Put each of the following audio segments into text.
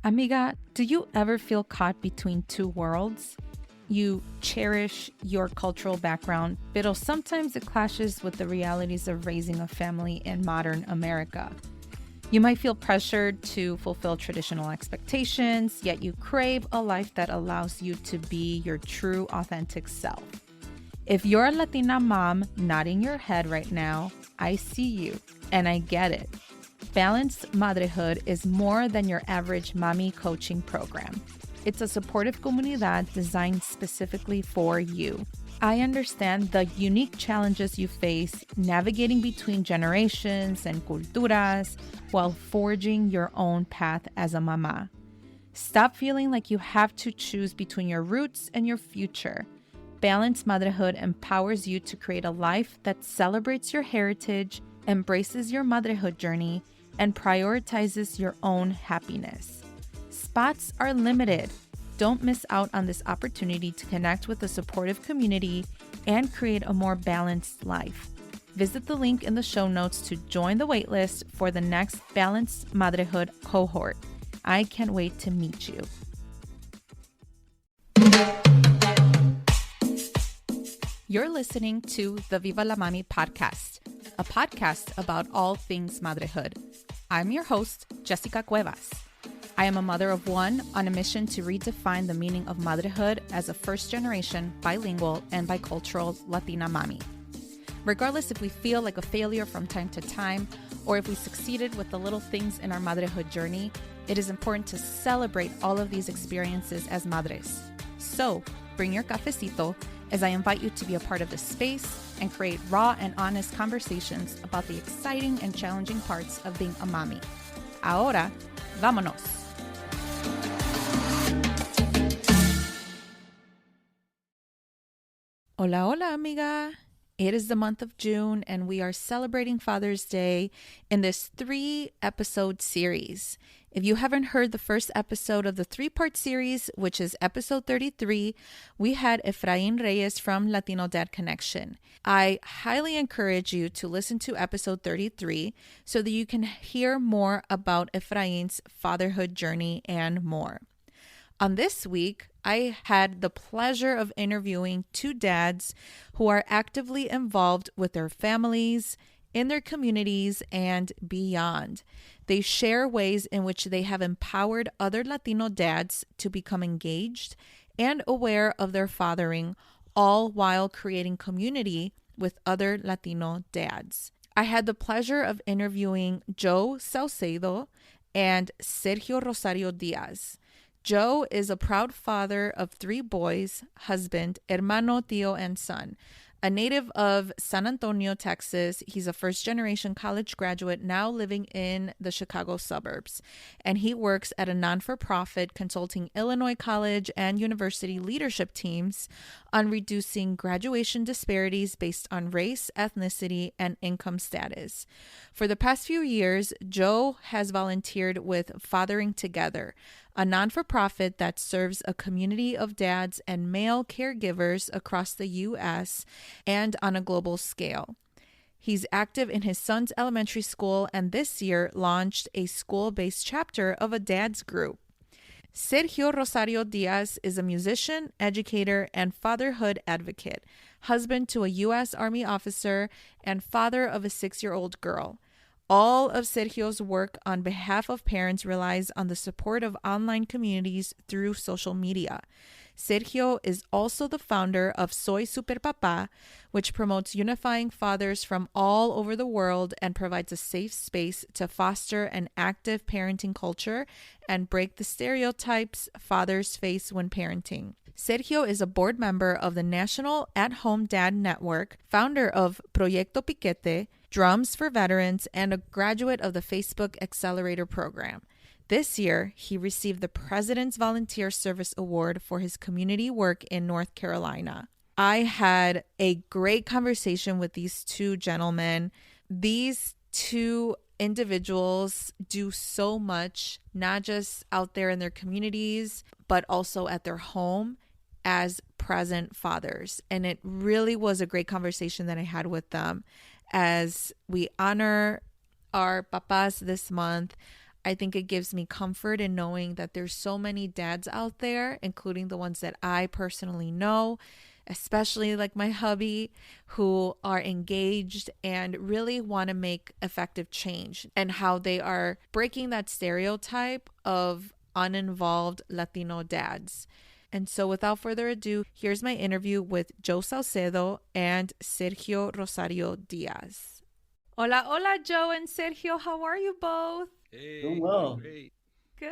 Amiga, do you ever feel caught between two worlds? You cherish your cultural background, but sometimes it clashes with the realities of raising a family in modern America. You might feel pressured to fulfill traditional expectations, yet you crave a life that allows you to be your true, authentic self. If you're a Latina mom nodding your head right now, I see you, and I get it. Balanced Motherhood is more than your average mommy coaching program. It's a supportive comunidad designed specifically for you. I understand the unique challenges you face navigating between generations and culturas while forging your own path as a mama. Stop feeling like you have to choose between your roots and your future. Balanced Motherhood empowers you to create a life that celebrates your heritage, embraces your motherhood journey, and prioritizes your own happiness. Spots are limited. Don't miss out on this opportunity to connect with a supportive community and create a more balanced life. Visit the link in the show notes to join the waitlist for the next Balanced Motherhood cohort. I can't wait to meet you. You're listening to the Viva la Mami podcast, a podcast about all things motherhood. I'm your host, Jessica Cuevas. I am a mother of one on a mission to redefine the meaning of motherhood as a first-generation, bilingual, and bicultural Latina mommy. Regardless if we feel like a failure from time to time, or if we succeeded with the little things in our motherhood journey, it is important to celebrate all of these experiences as madres. So, bring your cafecito as I invite you to be a part of this space and create raw and honest conversations about the exciting and challenging parts of being a mommy. Ahora, vámonos. Hola, hola, amiga. It is the month of June, and we are celebrating Father's Day in this 3-episode series. If you haven't heard the first episode of the 3-part series, which is episode 33, we had Efrain Reyes from Latino Dad Connection. I highly encourage you to listen to episode 33 so that you can hear more about Efrain's fatherhood journey and more. On this week, I had the pleasure of interviewing 2 dads who are actively involved with their families, in their communities, and beyond. They share ways in which they have empowered other Latino dads to become engaged and aware of their fathering, all while creating community with other Latino dads. I had the pleasure of interviewing Joe Saucedo and Sergio Rosario Diaz. Joe is a proud father of 3 boys, husband, hermano, tío, and son. A native of San Antonio, Texas, he's a first-generation college graduate now living in the Chicago suburbs, and he works at a non-for-profit consulting Illinois college and university leadership teams on reducing graduation disparities based on race, ethnicity, and income status. For the past few years, Joe has volunteered with Fathering Together, a non-for-profit that serves a community of dads and male caregivers across the U.S. and on a global scale. He's active in his son's elementary school and this year launched a school-based chapter of a dad's group. Sergio Rosario Diaz is a musician, educator, and fatherhood advocate, husband to a U.S. Army officer, and father of a 6-year-old girl. All of Sergio's work on behalf of parents relies on the support of online communities through social media. Sergio is also the founder of Soy Super Papa, which promotes unifying fathers from all over the world and provides a safe space to foster an active parenting culture and break the stereotypes fathers face when parenting. Sergio is a board member of the National At-Home Dad Network, founder of Proyecto Piquete, Drums for Veterans, and a graduate of the Facebook Accelerator program. This year, he received the President's Volunteer Service Award for his community work in North Carolina. I had a great conversation with these 2 gentlemen. These 2 individuals do so much, not just out there in their communities, but also at their home as present fathers. And it really was a great conversation that I had with them. As we honor our papas this month, I think it gives me comfort in knowing that there's so many dads out there, including the ones that I personally know, especially like my hubby, who are engaged and really want to make effective change, and how they are breaking that stereotype of uninvolved Latino dads. And so, without further ado, here's my interview with Joe Saucedo and Sergio Rosario Diaz. Hola, hola, Joe and Sergio. How are you both? Doing Hey, doing well. great. Good,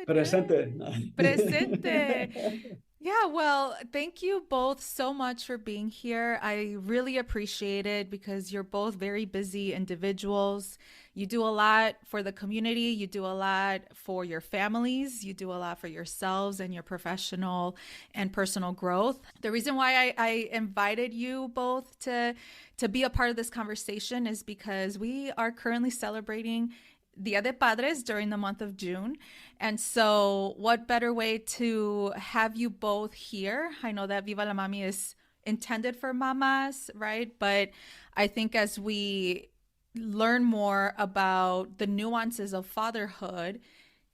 good. Presente. Presente. Yeah, well, thank you both so much for being here. I really appreciate it because you're both very busy individuals. You do a lot for the community, you do a lot for your families, you do a lot for yourselves and your professional and personal growth. The reason why I invited you both to be a part of this conversation is because we are currently celebrating Dia de Padres during the month of June. And so, what better way to have you both here? I know that Viva la Mami is intended for mamas, right? But I think as we learn more about the nuances of fatherhood,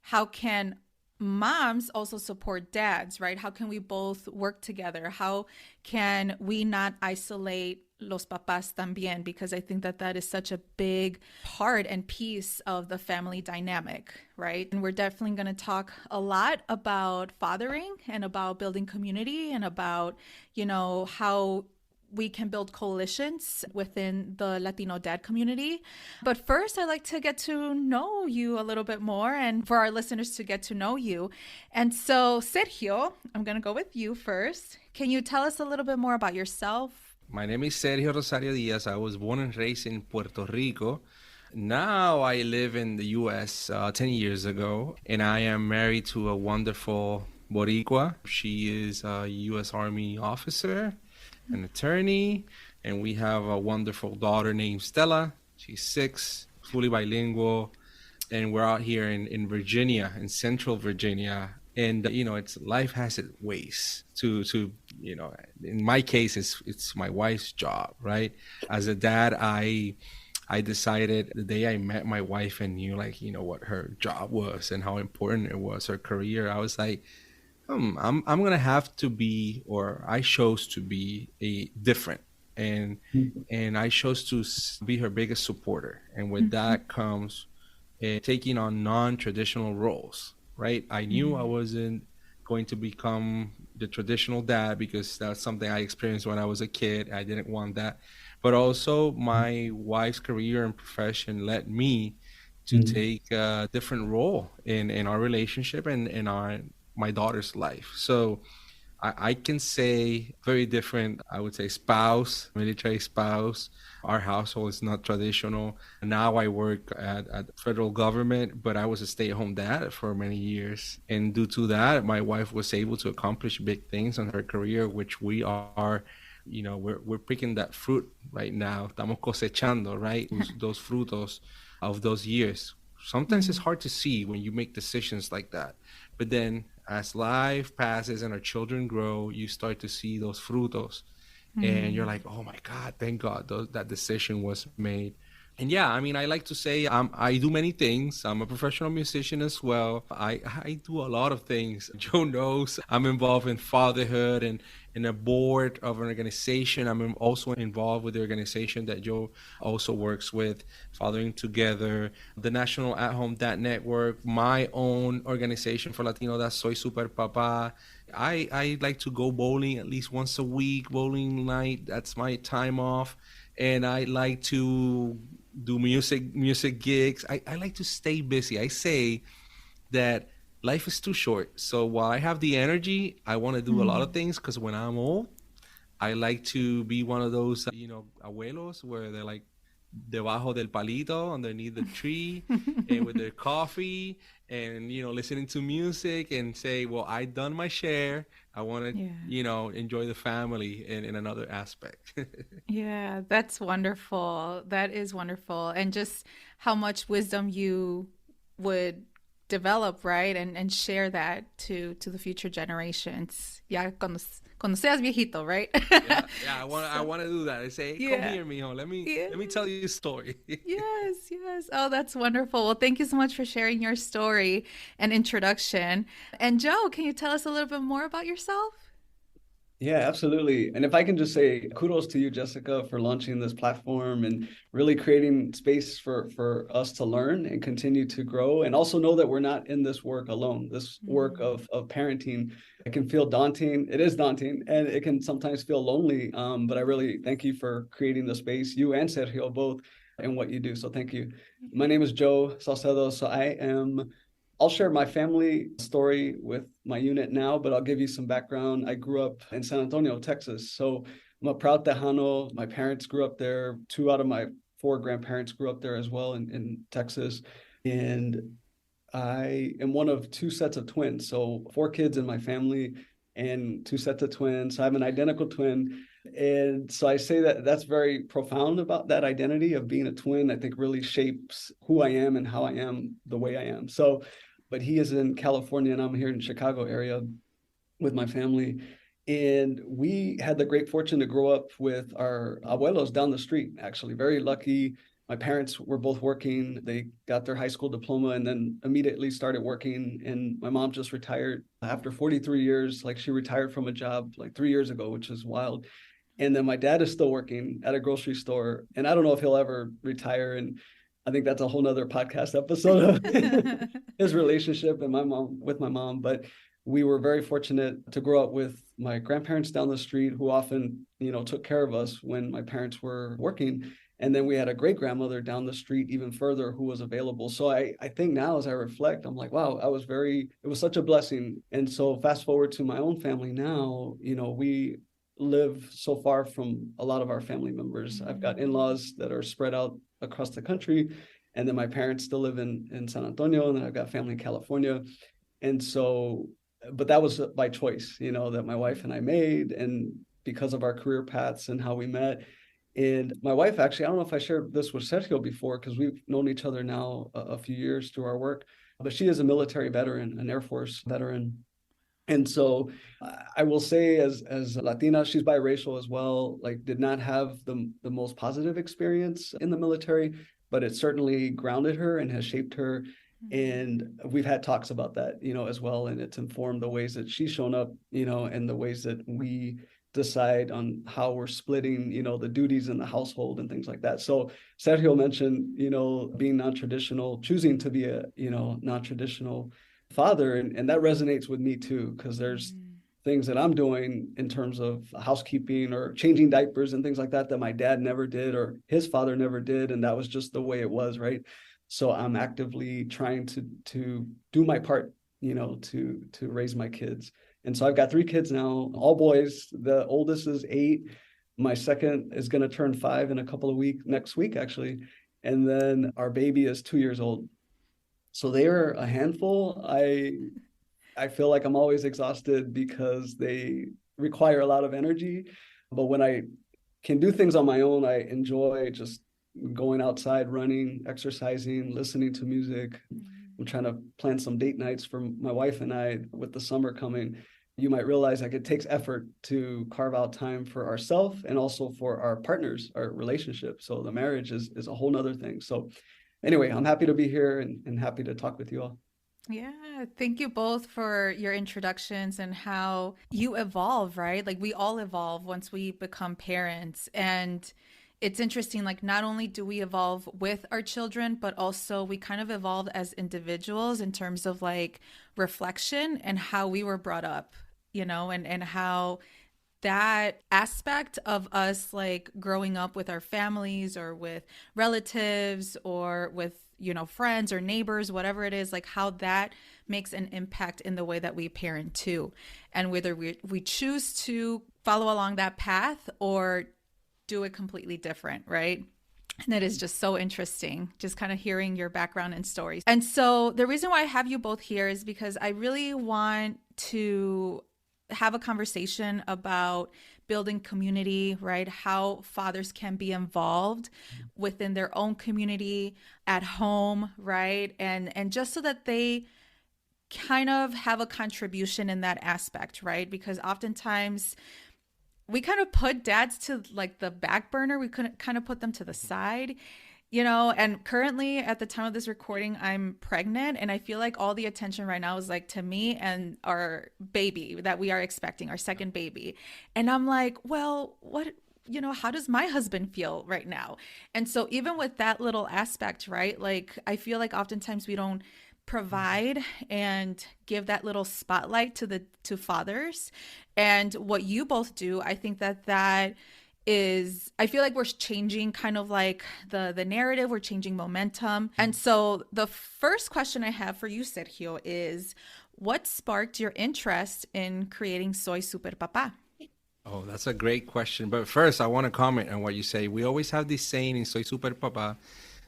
how can moms also support dads, right? How can we both work together? How can we not isolate los papás también? Because I think that that is such a big part and piece of the family dynamic, right? And we're definitely going to talk a lot about fathering and about building community and about, how we can build coalitions within the Latino dad community. But first, I'd like to get to know you a little bit more and for our listeners to get to know you. And so, Sergio, I'm going to go with you first. Can you tell us a little bit more about yourself? My name is Sergio Rosario Diaz. I was born and raised in Puerto Rico. Now I live in the U.S. 10 years ago, and I am married to a wonderful Boricua. She is a U.S. Army officer, an attorney, and we have a wonderful daughter named Stella. She's 6, fully bilingual, and we're out here in Virginia, in Central Virginia. And it's life has its ways to in my case it's my wife's job, right? As a dad, I decided the day I met my wife and knew what her job was and how important it was, her career. I was like, I'm gonna have to be, or I chose to be a different, and I chose to be her biggest supporter, and with that comes taking on non-traditional roles, right? I knew I wasn't going to become the traditional dad because that's something I experienced when I was a kid. I didn't want that. But also my wife's career and profession led me to take a different role in our relationship and in my daughter's life. So I can say very different, I would say spouse, military spouse. Our household is not traditional. Now I work at the federal government, but I was a stay-at-home dad for many years. And due to that, my wife was able to accomplish big things in her career, which we are, we're picking that fruit right now. Estamos cosechando, right? Those frutos of those years. Sometimes it's hard to see when you make decisions like that. But then as life passes and our children grow, you start to see those frutos. And you're like, oh my God, thank God that decision was made. And yeah, I mean, I like to say I do many things. I'm a professional musician as well. I do a lot of things. Joe knows I'm involved in fatherhood and in a board of an organization. I'm also involved with the organization that Joe also works with, Fathering Together, the National At Home Dad Network, my own organization for Latino Dads, Soy Super Papa. I like to go bowling at least once a week, bowling night. That's my time off. And I like to do music gigs. I like to stay busy. I say that life is too short. So while I have the energy, I want to do a lot of things because when I'm old, I like to be one of those, abuelos where they're like debajo del palito, underneath the tree, and with their coffee and, listening to music and say, well, I done my share. I want to, Yeah. Enjoy the family in another aspect. Yeah, that's wonderful. That is wonderful. And just how much wisdom you would develop, right? And share that to the future generations. Ya cuando seas viejito, right? Yeah, yeah. I So, want to do that. I say, hey, come yeah. here, mijo. Yeah. Let me tell you a story. Yes, yes. Oh, that's wonderful. Well, thank you so much for sharing your story and introduction. And Joe, can you tell us a little bit more about yourself? Yeah, absolutely. And if I can just say kudos to you, Jessica, for launching this platform and really creating space for us to learn and continue to grow. And also know that we're not in this work alone. This work Mm, of parenting, it can feel daunting. It is daunting and it can sometimes feel lonely. But I really thank you for creating the space, you and Sergio both, and what you do. So thank you. My name is Joe Saucedo. I'll share my family story with my unit now, but I'll give you some background. I grew up in San Antonio, Texas. So I'm a proud Tejano. My parents grew up there. Two out of my four grandparents grew up there as well in Texas. And I am one of two sets of twins. So four kids in my family and two sets of twins. So I have an identical twin. And so I say that that's very profound about that identity of being a twin. I think really shapes who I am and how I am the way I am. So, but he is in California and I'm here in Chicago area with my family. And we had the great fortune to grow up with our abuelos down the street, actually, very lucky. My parents were both working. They got their high school diploma and then immediately started working. And my mom just retired after 43 years. Like she retired from a job like 3 years ago, which is wild. And then my dad is still working at a grocery store. And I don't know if he'll ever retire. And I think that's a whole nother podcast episode of his relationship and my mom with my mom. But we were very fortunate to grow up with my grandparents down the street who often, took care of us when my parents were working. And then we had a great grandmother down the street even further who was available. So I think now as I reflect, I'm like, wow, it was such a blessing. And so fast forward to my own family now, we live so far from a lot of our family members. I've got in-laws that are spread out across the country. And then my parents still live in San Antonio, and then I've got family in California. And so, but that was by choice, that my wife and I made, and because of our career paths and how we met. And my wife, actually, I don't know if I shared this with Sergio before, because we've known each other now a few years through our work, but she is a military veteran, an Air Force veteran. And so I will say as Latina, she's biracial as well, like did not have the most positive experience in the military, but it certainly grounded her and has shaped her. And we've had talks about that, as well. And it's informed the ways that she's shown up, and the ways that we decide on how we're splitting, the duties in the household and things like that. So Sergio mentioned, being non-traditional, choosing to be a, non-traditional father. And that resonates with me too, because there's things that I'm doing in terms of housekeeping or changing diapers and things like that my dad never did or his father never did. And that was just the way it was, right? So I'm actively trying to do my part, to raise my kids. And so I've got three kids now, all boys. The oldest is 8. My second is going to turn 5 in a couple of weeks, next week, actually. And then our baby is 2 years old. So they are a handful. I feel like I'm always exhausted because they require a lot of energy. But when I can do things on my own, I enjoy just going outside, running, exercising, listening to music. I'm trying to plan some date nights for my wife and I with the summer coming. You might realize like it takes effort to carve out time for ourselves and also for our partners, our relationship. So the marriage is a whole nother thing. So anyway, I'm happy to be here and happy to talk with you all. Yeah, thank you both for your introductions and how you evolve, right? Like we all evolve once we become parents. And it's interesting, like not only do we evolve with our children, but also we kind of evolve as individuals in terms of like reflection and how we were brought up, and how that aspect of us like growing up with our families or with relatives or with friends or neighbors, whatever it is, like how that makes an impact in the way that we parent too, and whether we choose to follow along that path or do it completely different, right? And it is just so interesting, just kind of hearing your background and stories. And so the reason why I have you both here is because I really want to have a conversation about building community, right? How fathers can be involved within their own community, at home, right? And just so that they kind of have a contribution in that aspect, right? Because oftentimes we kind of put dads to like the back burner. We couldn't kind of put them to the side, you know. And currently at the time of this recording, I'm pregnant, and I feel like all the attention right now is like to me and our baby that we are expecting, our second baby. And I'm like, well, what, you know, how does my husband feel right now? And so even with that little aspect, right, like I feel like oftentimes we don't provide and give that little spotlight to fathers. And what you both do, I think that is, I feel like we're changing kind of like the narrative, we're changing momentum. And so the first question I have for you, Sergio, is what sparked your interest in creating Soy Super Papa? Oh, that's a great question. But first, I want to comment on what you say. We always have this saying in Soy Super Papa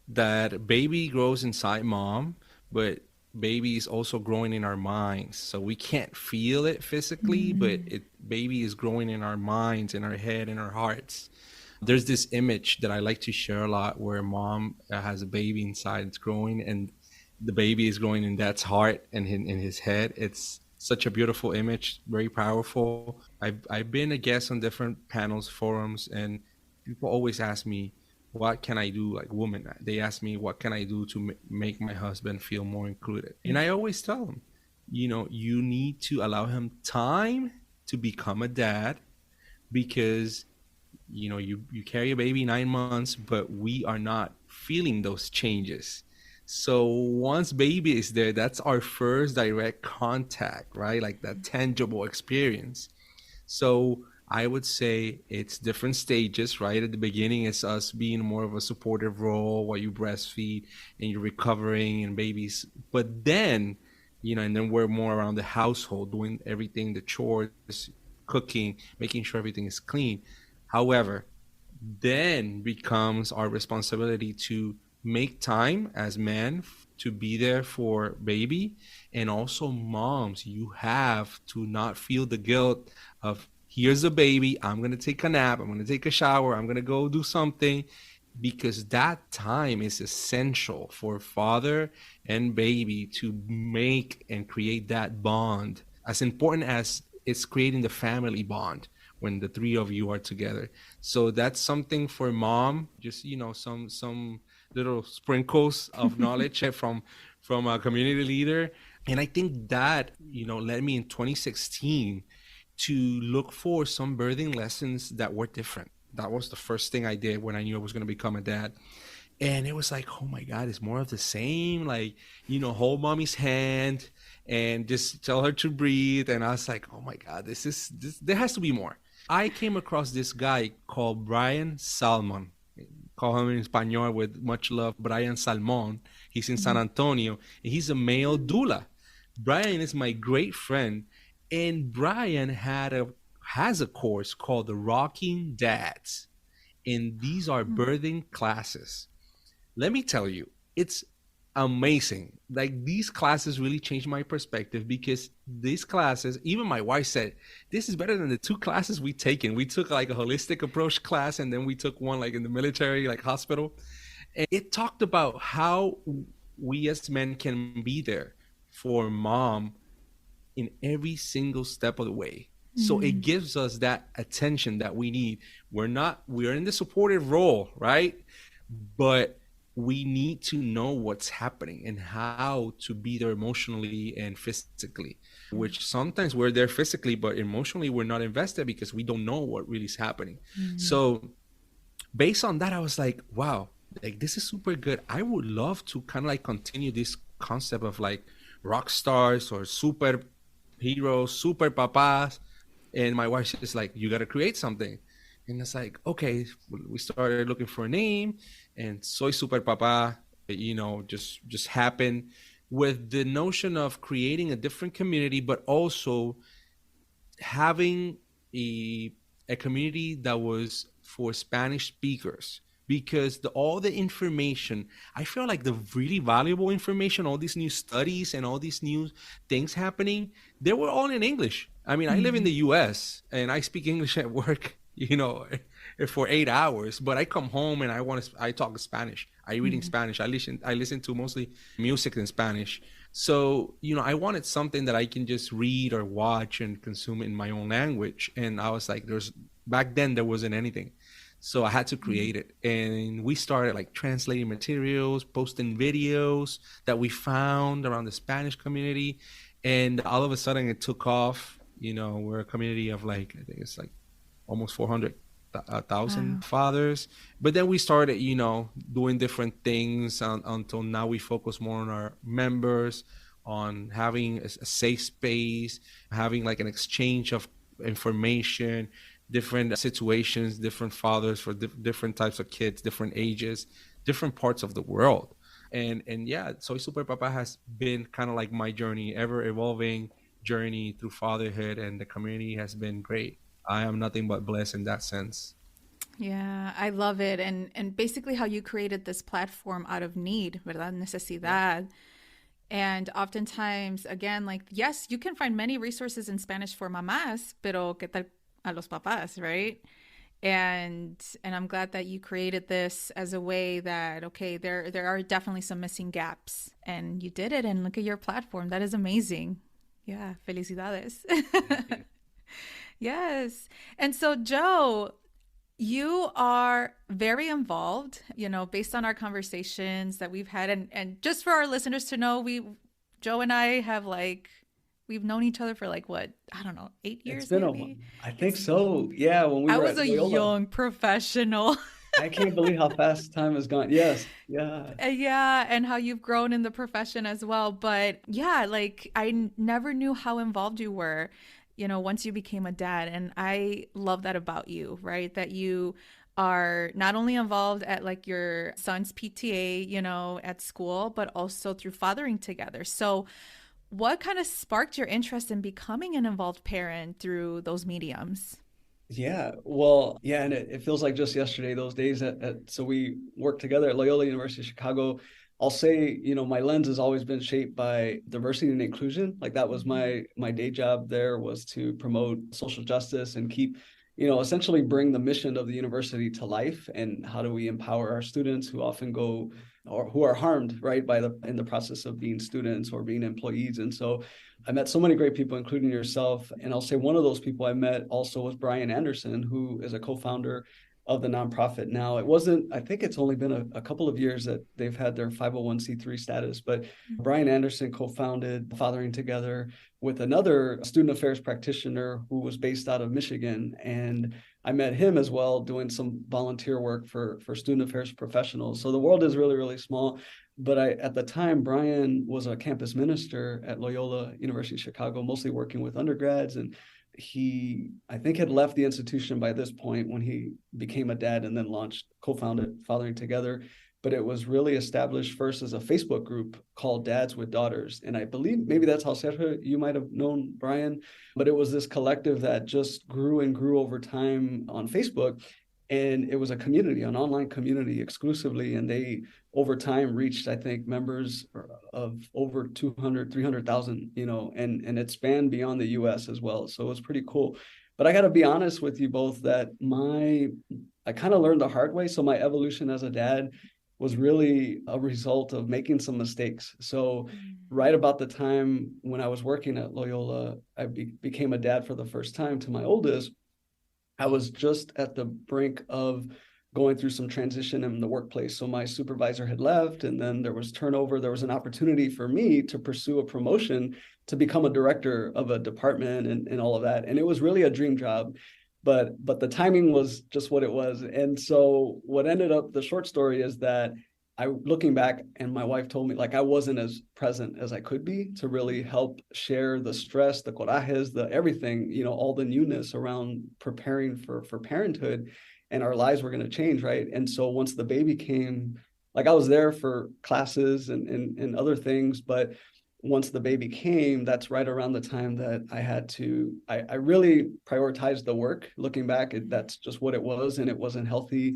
that baby grows inside mom, but baby is also growing in our minds. So we can't feel it physically, but baby is growing in our minds, in our head, in our hearts. There's this image that I like to share a lot where mom has a baby inside, it's growing, and the baby is growing in dad's heart and in his head. It's such a beautiful image, very powerful. I've been a guest on different panels, forums, and people always ask me, what can I do? Like women, they ask me, what can I do to make my husband feel more included? And I always tell them, you know, you need to allow him time to become a dad, because, you know, you carry a baby 9 months, but we are not feeling those changes. So once baby is there, that's our first direct contact, right? Like that tangible experience. So I would say it's different stages, right? At the beginning, it's us being more of a supportive role while you breastfeed and you're recovering and babies. But then, you know, and then we're more around the household, doing everything, the chores, cooking, making sure everything is clean. However, then becomes our responsibility to make time as men to be there for baby. And also moms, you have to not feel the guilt of, here's a baby, I'm going to take a nap, I'm going to take a shower, I'm going to go do something, because that time is essential for father and baby to make and create that bond, as important as it's creating the family bond when the three of you are together. So that's something for mom, just, you know, some little sprinkles of knowledge from a community leader. And I think that, you know, led me in 2016 to look for some birthing lessons that were different. That was the first thing I did when I knew I was going to become a dad. And it was like, oh my God, it's more of the same. Like, you know, hold mommy's hand and just tell her to breathe. And I was like, oh my God, this there has to be more. I came across this guy called Brian Salmon. Call him in Espanol with much love, Brian Salmon. He's in San Antonio, and he's a male doula. Brian is my great friend. And Brian has a course called the Rocking Dads. And these are birthing classes. Let me tell you, it's amazing. Like, these classes really changed my perspective, because these classes, even my wife said, this is better than the 2 classes we taken. We took like a holistic approach class, and then we took one like in the military, like hospital. And it talked about how we as men can be there for mom in every single step of the way. So it gives us that attention that we need. We're in the supportive role, right? But we need to know what's happening and how to be there emotionally and physically, which sometimes we're there physically, but emotionally we're not invested because we don't know what really is happening. So based on that, I was like, wow, like this is super good. I would love to kind of like continue this concept of like rock stars or super heroes, super papas. And my wife is like, you got to create something. And it's like, okay, we started looking for a name, and Soy Super Papa, you know, just happened with the notion of creating a different community, but also having a community that was for Spanish speakers. Because all the information, I feel like the really valuable information, all these new studies and all these new things happening, they were all in English. I mean, I live in the US and I speak English at work, you know, for 8 hours, but I come home and I talk Spanish. I read in Spanish. I listen to mostly music in Spanish. So, I wanted something that I can just read or watch and consume in my own language. And I was like, back then there wasn't anything. So I had to create it. And we started like translating materials, posting videos that we found around the Spanish community. And all of a sudden it took off. We're a community of like, I think it's like almost 400,000 Wow. fathers. But then we started, doing different things until now we focus more on our members, on having a safe space, having like an exchange of information, different situations, different fathers for different types of kids, different ages, different parts of the world. And yeah, Soy Super Papa has been kind of like my journey, ever evolving journey through fatherhood, and the community has been great. I am nothing but blessed in that sense. Yeah, I love it. And basically how you created this platform out of need, ¿verdad? Yeah. Necesidad. And oftentimes, again, like, yes, you can find many resources in Spanish for mamás, pero ¿qué tal a los papás, right? And I'm glad that you created this as a way that, okay, there are definitely some missing gaps, and you did it. And look at your platform. That is amazing. Yeah, felicidades. Thank you. Yes. And so, Joe, you are very involved, based on our conversations that we've had. And just for our listeners to know, Joe and I have we've known each other for like what? I don't know, 8 It's years been maybe. I think It's, so. Yeah, when we I were was at a Loyola. young professional. I can't believe how fast time has gone. Yes. Yeah. Yeah, and how you've grown in the profession as well. But yeah, like never knew how involved you were, once you became a dad. And I love that about you, right? That you are not only involved at like your son's PTA, at school, but also through fathering together. So, what kind of sparked your interest in becoming an involved parent through those mediums? Yeah, well, yeah, and it feels like just yesterday, those days so we worked together at Loyola University of Chicago. I'll say, my lens has always been shaped by diversity and inclusion. Like that was Mhm. my day job there, was to promote social justice and keep, essentially bring the mission of the university to life. And how do we empower our students who often go or who are harmed, right, in the process of being students or being employees. And so I met so many great people, including yourself. And I'll say one of those people I met also was Brian Anderson, who is a co-founder of the nonprofit now. I think it's only been a couple of years that they've had their 501c3 status, but Brian Anderson co-founded Fathering Together with another student affairs practitioner who was based out of Michigan. And I met him as well doing some volunteer work for student affairs professionals. So the world is really, really small. But at the time, Brian was a campus minister at Loyola University of Chicago, mostly working with undergrads. And I think, had left the institution by this point when he became a dad and then co-founded Fathering Together. But it was really established first as a Facebook group called Dads with Daughters. And I believe maybe that's how Sergio, you might have known Brian, but it was this collective that just grew and grew over time on Facebook. And it was a community, an online community exclusively. And they, over time, reached, I think, members of over 200, 300,000, and it spanned beyond the US as well. So it was pretty cool. But I got to be honest with you both that I kind of learned the hard way. So my evolution as a dad was really a result of making some mistakes. So right about the time when I was working at Loyola, I became a dad for the first time to my oldest. I was just at the brink of going through some transition in the workplace. So my supervisor had left, and then there was turnover. There was an opportunity for me to pursue a promotion to become a director of a department and all of that. And it was really a dream job, but the timing was just what it was. And so what ended up, the short story is that looking back, and my wife told me, like, I wasn't as present as I could be to really help share the stress, the corajes, the everything, all the newness around preparing for parenthood, and our lives were going to change, right? And so once the baby came, like, I was there for classes and other things, but once the baby came, that's right around the time that I really prioritized the work. Looking back, that's just what it was, and it wasn't healthy.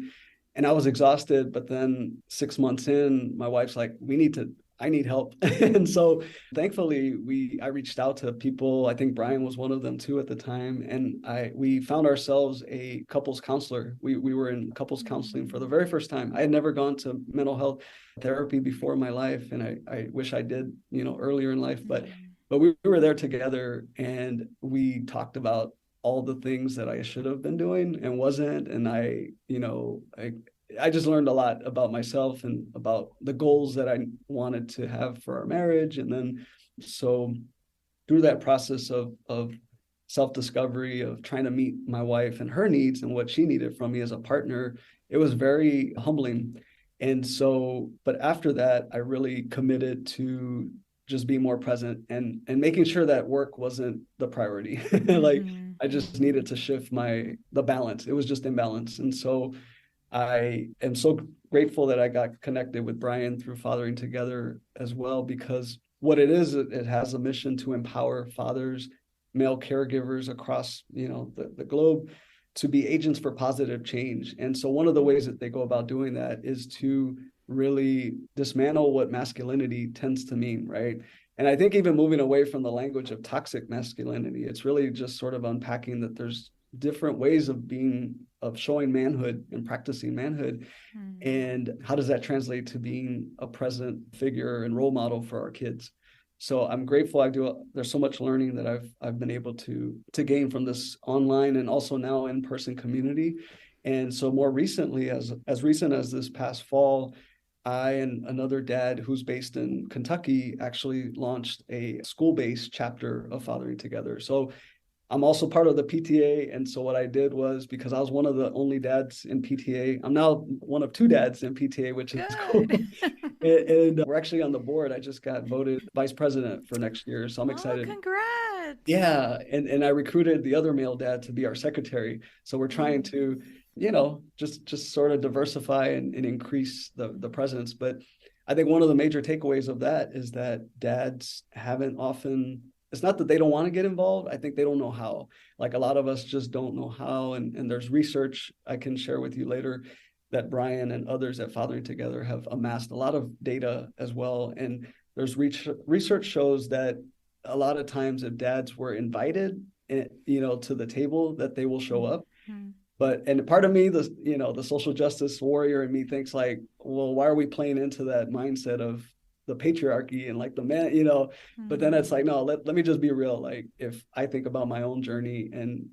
And I was exhausted, but then 6 months in, my wife's like, we need to I need help. And so thankfully I reached out to people. I think Brian was one of them too at the time. And we found ourselves a couples counselor. We were in couples counseling for the very first time. I had never gone to mental health therapy before in my life. And I wish I did, earlier in life, but we were there together and we talked about all the things that I should have been doing and wasn't. And I just learned a lot about myself and about the goals that I wanted to have for our marriage. And then so through that process of self-discovery, of trying to meet my wife and her needs and what she needed from me as a partner, it was very humbling. And so, but after that, I really committed to just being more present and making sure that work wasn't the priority. Like I just needed to shift the balance. It was just imbalance. And so I am so grateful that I got connected with Brian through Fathering Together as well, because what it is, it has a mission to empower fathers, male caregivers across, the globe to be agents for positive change. And so one of the ways that they go about doing that is to really dismantle what masculinity tends to mean, right? And I think even moving away from the language of toxic masculinity, it's really just sort of unpacking that there's different ways of showing manhood and practicing manhood. And how does that translate to being a present figure and role model for our kids? So I'm grateful. There's so much learning that I've been able to gain from this online and also now in-person community. And so more recently, as recent as this past fall, I and another dad who's based in Kentucky actually launched a school-based chapter of Fathering Together. So I'm also part of the PTA. And so what I did was, because I was one of the only dads in PTA, I'm now one of two dads in PTA, which is cool. And we're actually on the board. I just got voted vice president for next year. So I'm excited. Congrats. Yeah. And I recruited the other male dad to be our secretary. So we're trying to, just sort of diversify and increase the presence. But I think one of the major takeaways of that is that dads haven't often, it's not that they don't want to get involved. I think they don't know how. Like a lot of us just don't know how. And there's research I can share with you later that Brian and others at Fathering Together have amassed a lot of data as well. And there's research shows that a lot of times if dads were invited, to the table, that they will show up. And part of me, the social justice warrior in me thinks like, well, why are we playing into that mindset of the patriarchy and like the man, but then it's like, no, let me just be real. Like if I think about my own journey and,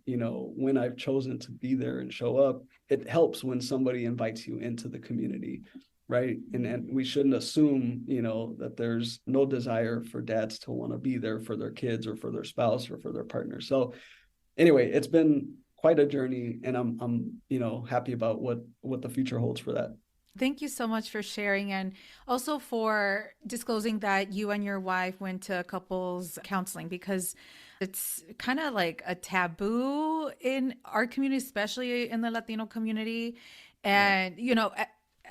when I've chosen to be there and show up, it helps when somebody invites you into the community. Right. And we shouldn't assume, that there's no desire for dads to want to be there for their kids or for their spouse or for their partner. So anyway, it's been quite a journey, and I'm happy about what the future holds for that. Thank you so much for sharing, and also for disclosing that you and your wife went to couples counseling, because it's kind of like a taboo in our community, especially in the Latino community. And,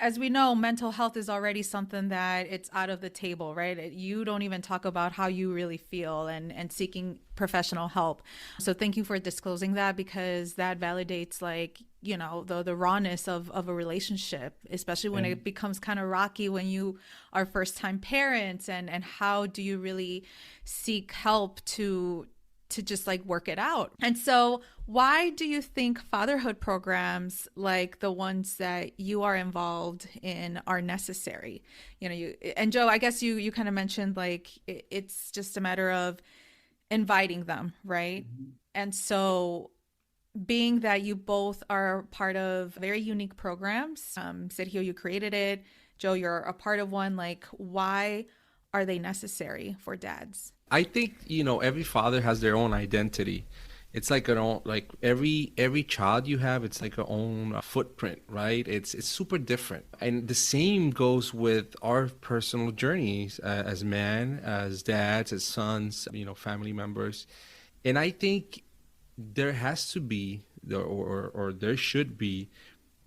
as we know, mental health is already something that it's out of the table, right? You don't even talk about how you really feel and seeking professional help. So thank you for disclosing that, because that validates the rawness of a relationship, especially when it becomes kind of rocky when you are first time parents, and how do you really seek help to just work it out. And so why do you think fatherhood programs like the ones that you are involved in are necessary? And Joe, I guess you kind of mentioned it's just a matter of inviting them, right? And so being that you both are part of very unique programs, Sergio, you created it, Joe, you're a part of one, why are they necessary for dads? I think, every father has their own identity. It's like every child you have, it's like your own footprint, right? It's super different. And the same goes with our personal journeys as men, as dads, as sons, family members. And I think there has to be, or there should be,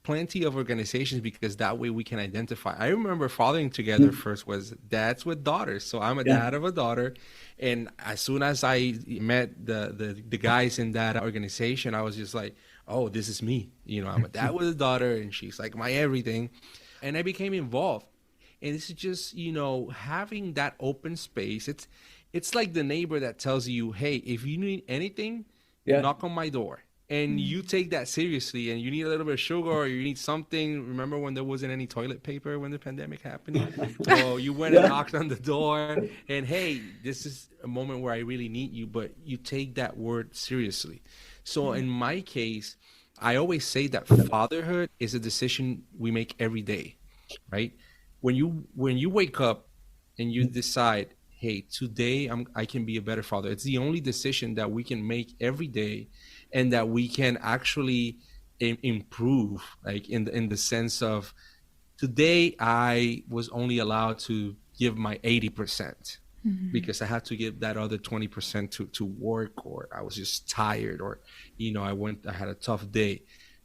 plenty of organizations, because that way we can identify. I remember Fathering Together first was dads with daughters. So I'm a dad of a daughter. And as soon as I met the guys in that organization, I was just like, oh, this is me. I'm a dad with a daughter, and she's like my everything. And I became involved. And it's just, having that open space. It's like the neighbor that tells you, hey, if you need anything, Yeah. knock on my door. And you take that seriously, and you need a little bit of sugar or you need something. Remember when there wasn't any toilet paper when the pandemic happened? Well, you went and Yeah. knocked on the door, and hey, this is a moment where I really need you, but you take that word seriously. So in my case, I always say that fatherhood is a decision we make every day, right? When you wake up and you decide, hey, today I can be a better father. It's the only decision that we can make every day, and that we can actually improve, like in the sense of, today I was only allowed to give my 80% because I had to give that other 20% to work, or I was just tired, or I had a tough day.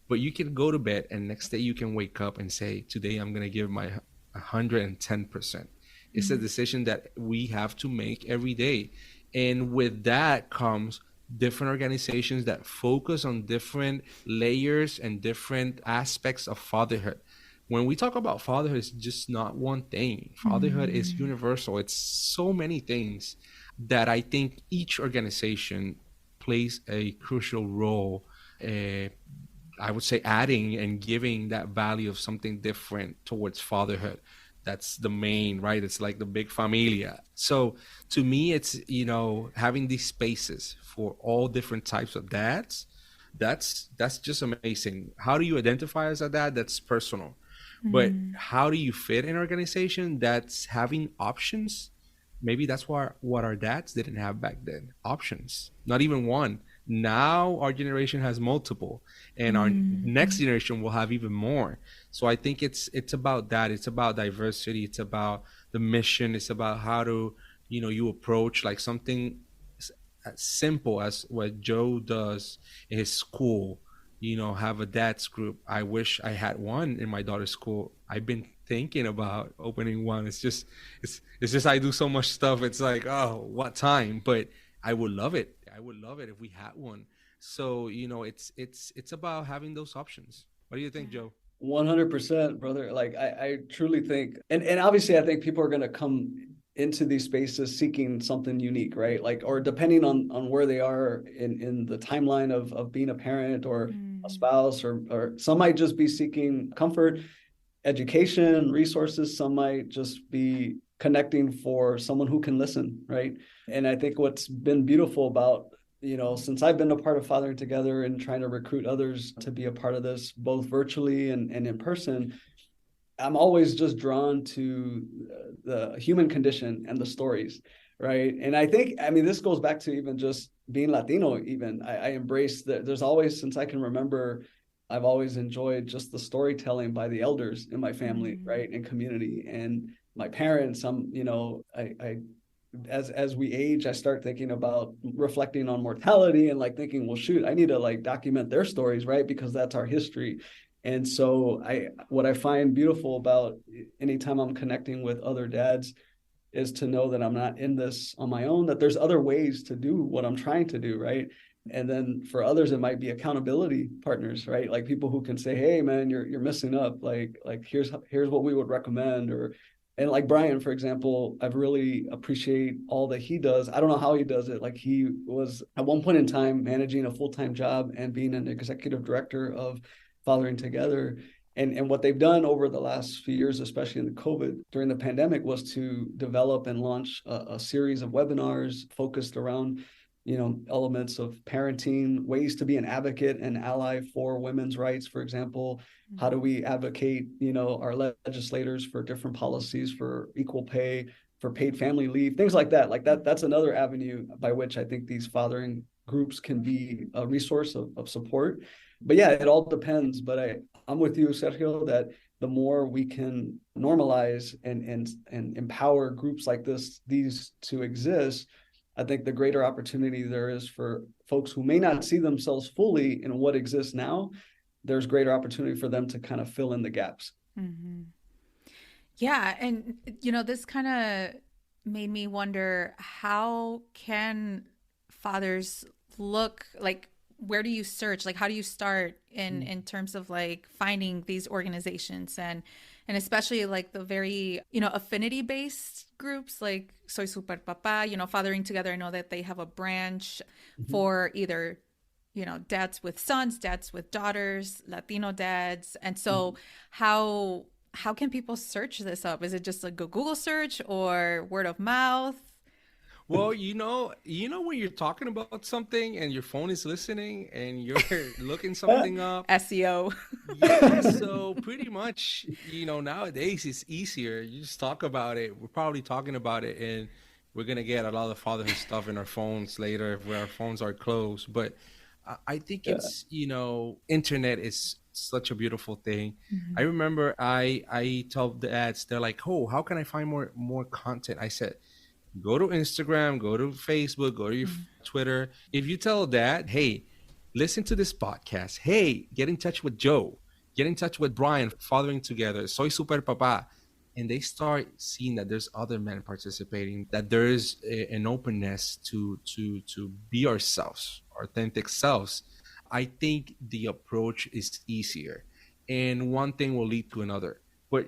But you can go to bed, and next day you can wake up and say, today I'm going to give my 110%. It's a decision that we have to make every day. And with that comes different organizations that focus on different layers and different aspects of fatherhood. When we talk about fatherhood, it's just not one thing. Fatherhood is universal. It's so many things that I think each organization plays a crucial role, I would say, adding and giving that value of something different towards fatherhood. That's the main, right? It's like the big familia. So to me, it's, having these spaces for all different types of dads. That's just amazing. How do you identify as a dad? That's personal. But how do you fit in an organization that's having options? Maybe that's what our dads didn't have back then. Options. Not even one. Now our generation has multiple, and our next generation will have even more. So I think it's about that. It's about diversity. It's about the mission. It's about how to, you approach like something as simple as what Joe does in his school. Have a dad's group. I wish I had one in my daughter's school. I've been thinking about opening one. It's just I do so much stuff. It's like, oh, what time? But I would love it. I would love it if we had one. So, it's about having those options. What do you think, Joe? 100%, brother. Like I truly think, and obviously I think people are going to come into these spaces seeking something unique, right? Like, or depending on where they are in the timeline of being a parent or a spouse, or some might just be seeking comfort, education, resources. Some might just be connecting for someone who can listen, right? And I think what's been beautiful about, since I've been a part of Fathering Together and trying to recruit others to be a part of this, both virtually and in person, I'm always just drawn to the human condition and the stories, right? And I think, this goes back to even just being Latino. Even I embrace that. There's always, since I can remember, I've always enjoyed just the storytelling by the elders in my family, right, and community, and my parents. As we age, I start thinking about reflecting on mortality and like thinking, well, shoot, I need to like document their stories, right? Because that's our history. And so what I find beautiful about anytime I'm connecting with other dads is to know that I'm not in this on my own, that there's other ways to do what I'm trying to do, right? And then for others, it might be accountability partners, right? Like people who can say, hey man, you're messing up. Like here's what we would recommend. And like Brian, for example, I've really appreciate all that he does. I don't know how he does it. Like he was at one point in time managing a full-time job and being an executive director of Fathering Together. And what they've done over the last few years, especially in the COVID, during the pandemic, was to develop and launch a series of webinars focused around, elements of parenting, ways to be an advocate and ally for women's rights, for example. How do we advocate, our legislators for different policies for equal pay, for paid family leave, things like that. That's another avenue by which I think these fathering groups can be a resource of support. But yeah, it all depends. But I'm with you, Sergio, that the more we can normalize and empower groups like these to exist, I think the greater opportunity there is for folks who may not see themselves fully in what exists now. There's greater opportunity for them to kind of fill in the gaps. Yeah. And, this kind of made me wonder, how can fathers look like, where do you search? Like, how do you start in terms of like finding these organizations and And especially like the very, affinity based groups like Soy Super Papa, Fathering Together. I know that they have a branch Mhm. for either, dads with sons, dads with daughters, Latino dads. And so how can people search this up? Is it just like a Google search or word of mouth? Well, when you're talking about something and your phone is listening and you're looking something up. SEO. Yeah, so pretty much, nowadays it's easier. You just talk about it. We're probably talking about it, and we're gonna get a lot of fatherhood stuff in our phones later if our phones are closed. But I think Yeah. it's, internet is such a beautiful thing. I Mhm. remember I tell the ads, they're like, "Oh, how can I find more content?" I said, go to Instagram, go to Facebook, go to your Mhm. Twitter. If you tell that, hey, listen to this podcast. Hey, get in touch with Joe. Get in touch with Brian, Fathering Together, Soy Super Papa. And they start seeing that there's other men participating, that there is an openness to be ourselves, authentic selves. I think the approach is easier. And one thing will lead to another. But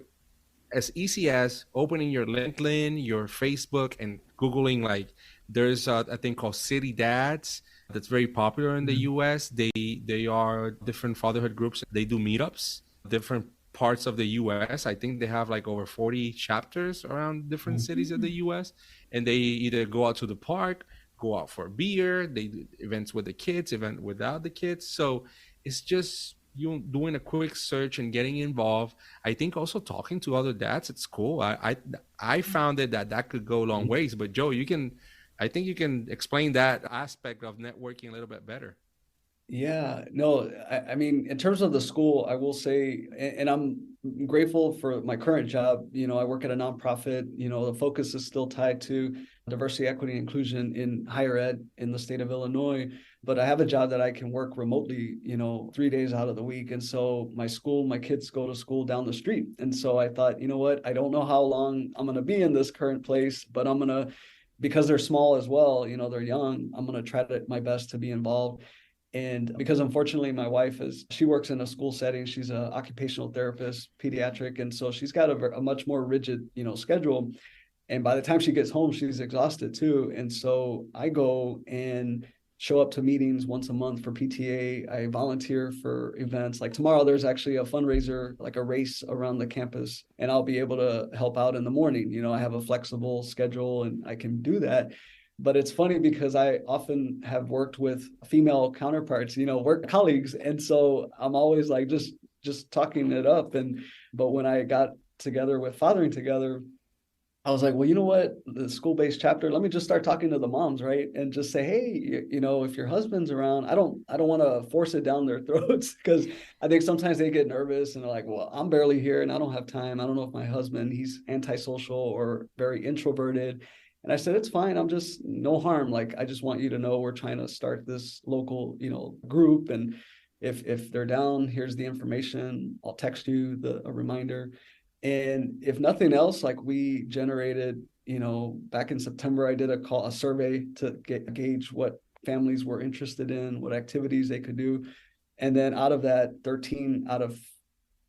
as easy as opening your LinkedIn, your Facebook, and Googling, like, there's a thing called City Dads that's very popular in the Mhm. US. They are different fatherhood groups. They do meetups, different parts of the US. I think they have like over 40 chapters around different cities of the Mhm. US. And they either go out to the park, go out for beer, they do events with the kids, event without the kids. So it's just you doing a quick search and getting involved. I think also talking to other dads, it's cool. I found it that could go a long ways. But Joe, I think you can explain that aspect of networking a little bit better. Yeah, no, I mean, in terms of the school, I will say, and I'm grateful for my current job. I work at a nonprofit. The focus is still tied to diversity, equity, inclusion in higher ed in the state of Illinois. But I have a job that I can work remotely, 3 days out of the week. And so my kids go to school down the street. And so I thought, you know what, I don't know how long I'm going to be in this current place, but I'm going to, because they're small as well, they're young, I'm going to try my best to be involved. And because unfortunately my wife she works in a school setting, she's an occupational therapist, pediatric, and so she's got a much more rigid, schedule. And by the time she gets home, she's exhausted too. And so I go and show up to meetings once a month for PTA. I volunteer for events. Like tomorrow, there's actually a fundraiser, like a race around the campus, and I'll be able to help out in the morning. I have a flexible schedule and I can do that. But it's funny because I often have worked with female counterparts, work colleagues. And so I'm always like just talking it up. But when I got together with Fathering Together, I was like, well, you know what? The school-based chapter, let me just start talking to the moms, right? And just say, hey, if your husband's around, I don't want to force it down their throats because I think sometimes they get nervous and they're like, well, I'm barely here and I don't have time. I don't know if my husband, he's antisocial or very introverted. And I said, it's fine. I'm just no harm. Like, I just want you to know we're trying to start this local, group. And if they're down, here's the information. I'll text you a reminder. And if nothing else, like we generated, back in September, I did a survey to gauge what families were interested in, what activities they could do. And then out of that, 13 out of,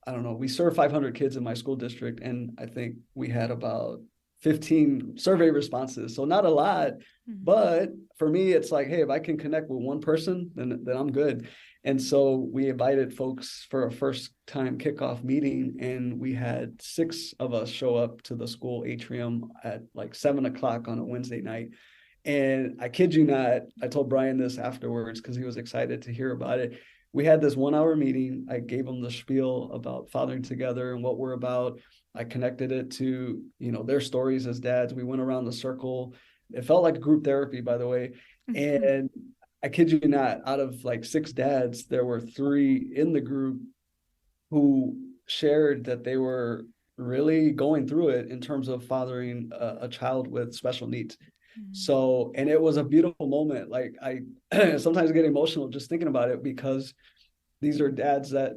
I don't know, we serve 500 kids in my school district. And I think we had about 15 survey responses. So not a lot, Mhm. but for me, it's like, hey, if I can connect with one person, then I'm good. And so we invited folks for a first time kickoff meeting, and we had 6 of us show up to the school atrium at like 7 o'clock on a Wednesday night. And I kid you not, I told Brian this afterwards because he was excited to hear about it. We had this 1 hour meeting. I gave him the spiel about Fathering Together and what we're about. I connected it to, their stories as dads. We went around the circle. It felt like group therapy, by the way. And I kid you not, out of like 6 dads, there were 3 in the group who shared that they were really going through it in terms of fathering a child with special needs. Mhm. So, and it was a beautiful moment. Like I sometimes get emotional just thinking about it because these are dads that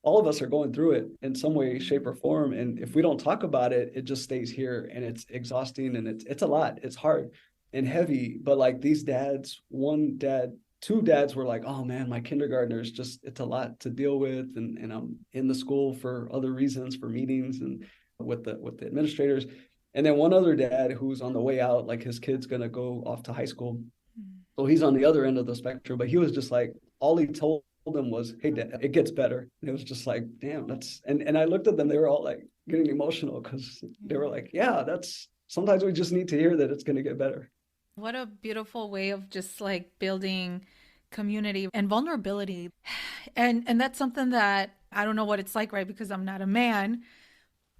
all of us are going through it in some way, shape, or form. And if we don't talk about it, it just stays here and it's exhausting and it's a lot. It's hard and heavy. But like these dads, one dad two dads were like, oh man, my kindergartner is just, it's a lot to deal with. And I'm in the school for other reasons, for meetings and with the administrators. And then one other dad who's on the way out, like his kid's going to go off to high school. So he's on the other end of the spectrum, but he was just like, all he told them was, hey, Dad, it gets better. And it was just like, damn, and I looked at them, they were all like getting emotional because they were like, yeah, sometimes we just need to hear that it's going to get better. What a beautiful way of just like building community and vulnerability. And that's something that I don't know what it's like, right? Because I'm not a man,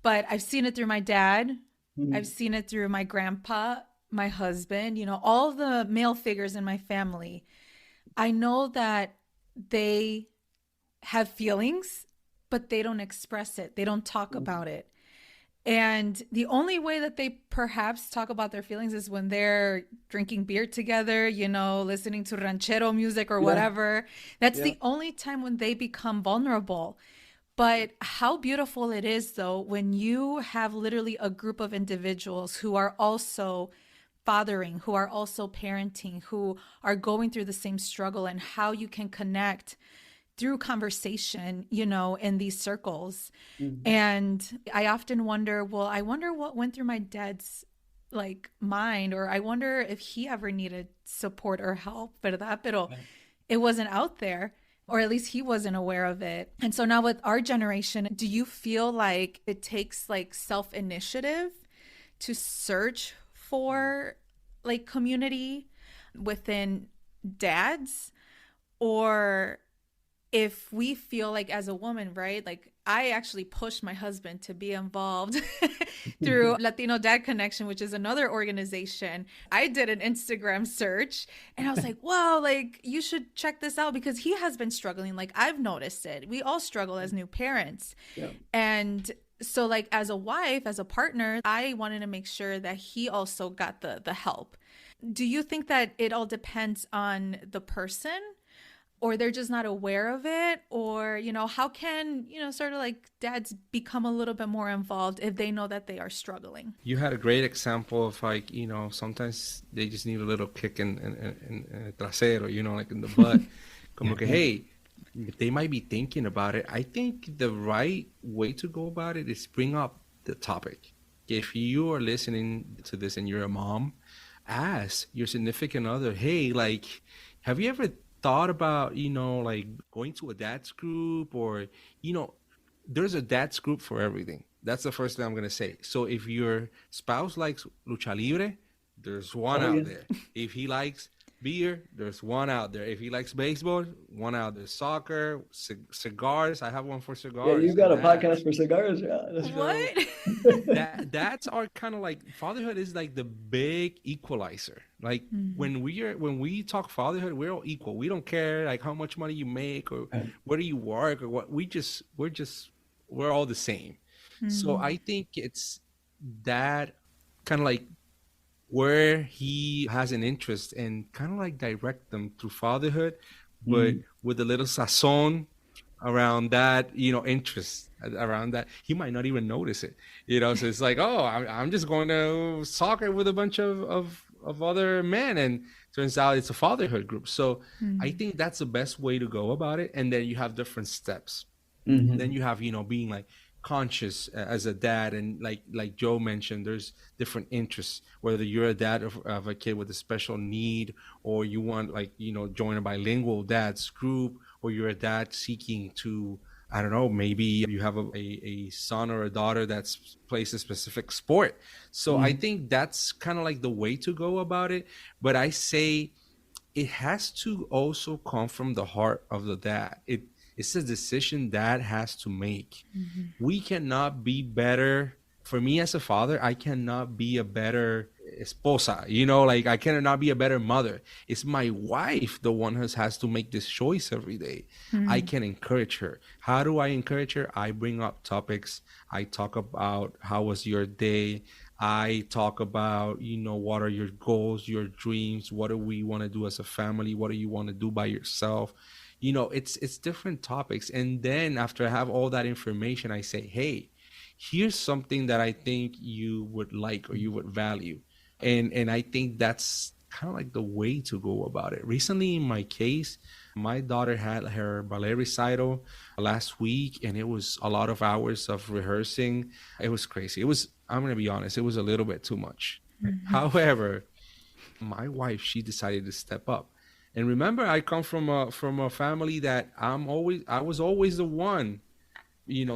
but I've seen it through my dad. Mm-hmm. I've seen it through my grandpa, my husband, all the male figures in my family. I know that they have feelings, but they don't express it. They don't talk about it. And the only way that they perhaps talk about their feelings is when they're drinking beer together, listening to ranchero music or whatever. That's the only time when they become vulnerable. But how beautiful it is, though, when you have literally a group of individuals who are also fathering, who are also parenting, who are going through the same struggle, and how you can connect through conversation, in these circles. Mm-hmm. And I often wonder, I wonder what went through my dad's mind, or I wonder if he ever needed support or help, pero it wasn't out there, or at least he wasn't aware of it. And so now with our generation, do you feel like it takes self-initiative to search for community within dads? Or if we feel like as a woman, right? I actually pushed my husband to be involved through Latino Dad Connection, which is another organization. I did an Instagram search and I was like, wow, you should check this out because he has been struggling. I've noticed it. We all struggle as new parents. Yeah. And so as a wife, as a partner, I wanted to make sure that he also got the help. Do you think that it all depends on the person? Or they're just not aware of it? Or, how can, sort of dads become a little bit more involved if they know that they are struggling? You had a great example of sometimes they just need a little kick in trasero, in the butt. Como que, hey, they might be thinking about it. I think the right way to go about it is bring up the topic. If you are listening to this and you're a mom, ask your significant other, hey, have you ever thought about, going to a dad's group? Or, there's a dad's group for everything. That's the first thing I'm going to say. So if your spouse likes lucha libre, there's one out there. If he likes beer, there's one out there. If he likes baseball, one out there. Soccer, cigars. I have one for cigars. Yeah, you've got a podcast for cigars. Yeah, that's what? That's our kind of fatherhood is the big equalizer. When we talk fatherhood, we're all equal. We don't care how much money you make or where do you work or what. We're all the same. Mm-hmm. So I think it's that kind of where he has an interest and kind of direct them through fatherhood, but with a little sazon around that, interest around that. He might not even notice it, so it's I'm just going to soccer with a bunch of other men, and turns out it's a fatherhood group. So I think that's the best way to go about it. And then you have different steps. Mm-hmm. Then you have, being conscious as a dad, and like Joe mentioned, there's different interests, whether you're a dad of a kid with a special need, or you want join a bilingual dad's group, or you're a dad seeking to, I don't know, maybe you have a son or a daughter that plays a specific sport. So I think that's kind of the way to go about it. But I say it has to also come from the heart of the dad. It's a decision dad has to make. Mm-hmm. We cannot be better. For me as a father, I cannot be a better esposa, I cannot be a better mother. It's my wife, the one who has to make this choice every day. Mm-hmm. I can encourage her. How do I encourage her? I bring up topics. I talk about how was your day. I talk about, what are your goals, your dreams? What do we want to do as a family? What do you want to do by yourself? It's different topics. And then after I have all that information, I say, hey, here's something that I think you would like or you would value. And I think that's kind of like the way to go about it. Recently, in my case, my daughter had her ballet recital last week, and it was a lot of hours of rehearsing. It was crazy. I'm going to be honest, it was a little bit too much. However, my wife, she decided to step up. And remember, I come from a family that I was always the one,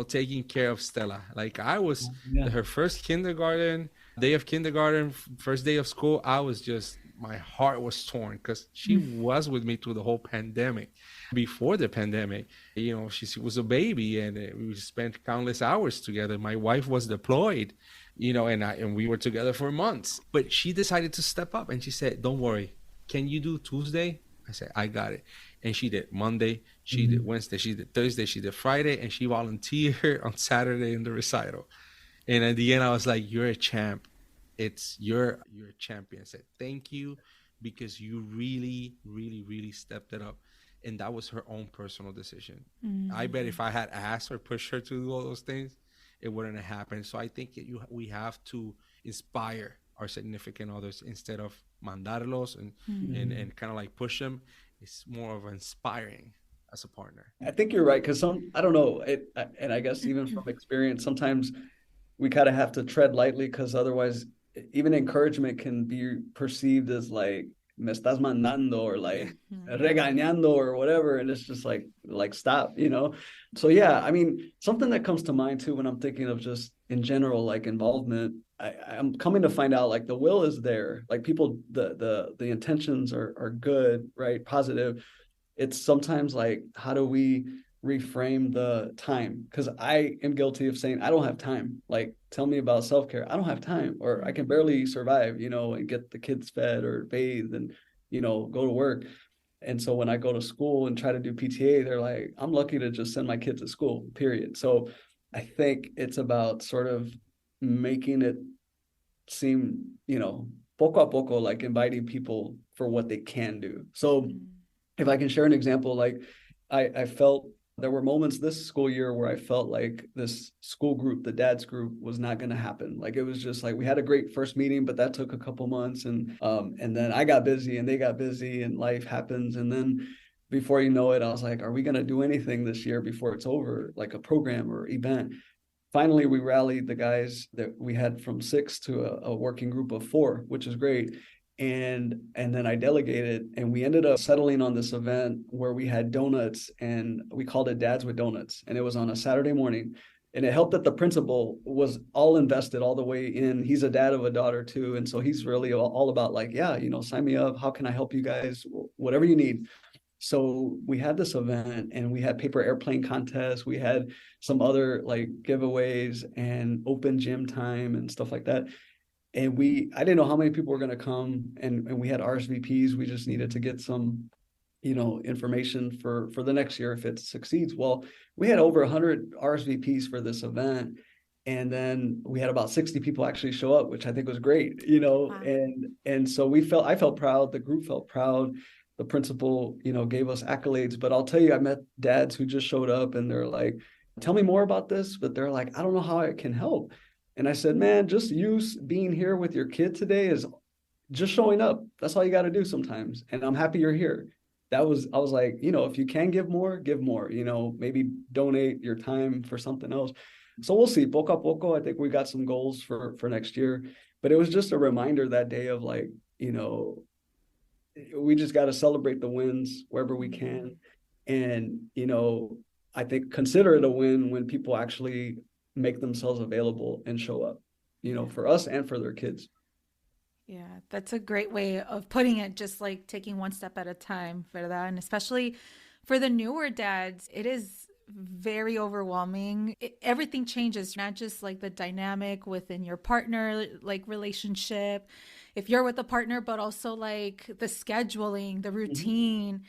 taking care of Stella. Like I was Yeah. her first kindergarten, day of kindergarten, first day of school. My heart was torn because she was with me through the whole pandemic. Before the pandemic, she was a baby, and we spent countless hours together. My wife was deployed, and we were together for months. But she decided to step up, and she said, "Don't worry, can you do Tuesday?" I said, "I got it." And she did Monday, she did Wednesday, she did Thursday, she did Friday, and she volunteered on Saturday in the recital. And at the end, I was like, "You're a champ. You're a champion." I said, "Thank you, because you really, really, really stepped it up." And that was her own personal decision. I bet if I had asked or pushed her to do all those things, it wouldn't have happened. So I think we have to inspire our significant others instead of mandarlos and kind of like push them. It's more of inspiring as a partner. I think you're right, because I don't know, and I guess even from experience, sometimes we kind of have to tread lightly, because otherwise, even encouragement can be perceived as like me estás mandando, or like regañando, or whatever, and it's just like stop, So yeah, I mean, something that comes to mind too when I'm thinking of just in general like involvement. I'm coming to find out like the will is there, like people, the intentions are good, right, positive. It's sometimes like, how do we reframe the time? Because I am guilty of saying, I don't have time. Like, tell me about self-care. I don't have time, or I can barely survive, and get the kids fed or bathed and, go to work. And so when I go to school and try to do PTA, they're like, I'm lucky to just send my kids to school, period. So I think it's about sort of making it seem, poco a poco, like inviting people for what they can do. So if I can share an example, like I felt there were moments this school year where I felt like this school group, the dad's group, was not going to happen. Like it was just like we had a great first meeting, but that took a couple months, and then I got busy and they got busy, and life happens, and then before you know it, I was like, are we going to do anything this year before it's over, like a program or event? Finally, we rallied the guys that we had from 6 to a working group of 4, which is great. And then I delegated, and we ended up settling on this event where we had donuts, and we called it Dads with Donuts. And it was on a Saturday morning. And it helped that the principal was all invested all the way in. He's a dad of a daughter too. And so he's really all about like, yeah, sign me up. How can I help you guys? Whatever you need. So we had this event, and we had paper airplane contests. We had some other like giveaways and open gym time and stuff like that. And I didn't know how many people were going to come, and we had RSVPs. We just needed to get some, information for the next year if it succeeds. Well, we had over 100 RSVPs for this event. And then we had about 60 people actually show up, which I think was great, Wow. and so I felt proud. The group felt proud. The principal, gave us accolades. But I'll tell you, I met dads who just showed up, and they're like, tell me more about this. But they're like, I don't know how I can help. And I said, man, just use being here with your kid today is just showing up. That's all you got to do sometimes. And I'm happy you're here. I was like, if you can give more, maybe donate your time for something else. So we'll see. Poco a poco, I think we got some goals for next year. But it was just a reminder that day of like, we just got to celebrate the wins wherever we can. And, I think consider it a win when people actually make themselves available and show up, for us and for their kids. Yeah, that's a great way of putting it, just like taking one step at a time for that. And especially for the newer dads, it is very overwhelming. Everything changes, not just like the dynamic within your partner, like relationship, if you're with a partner, but also like the scheduling, the routine.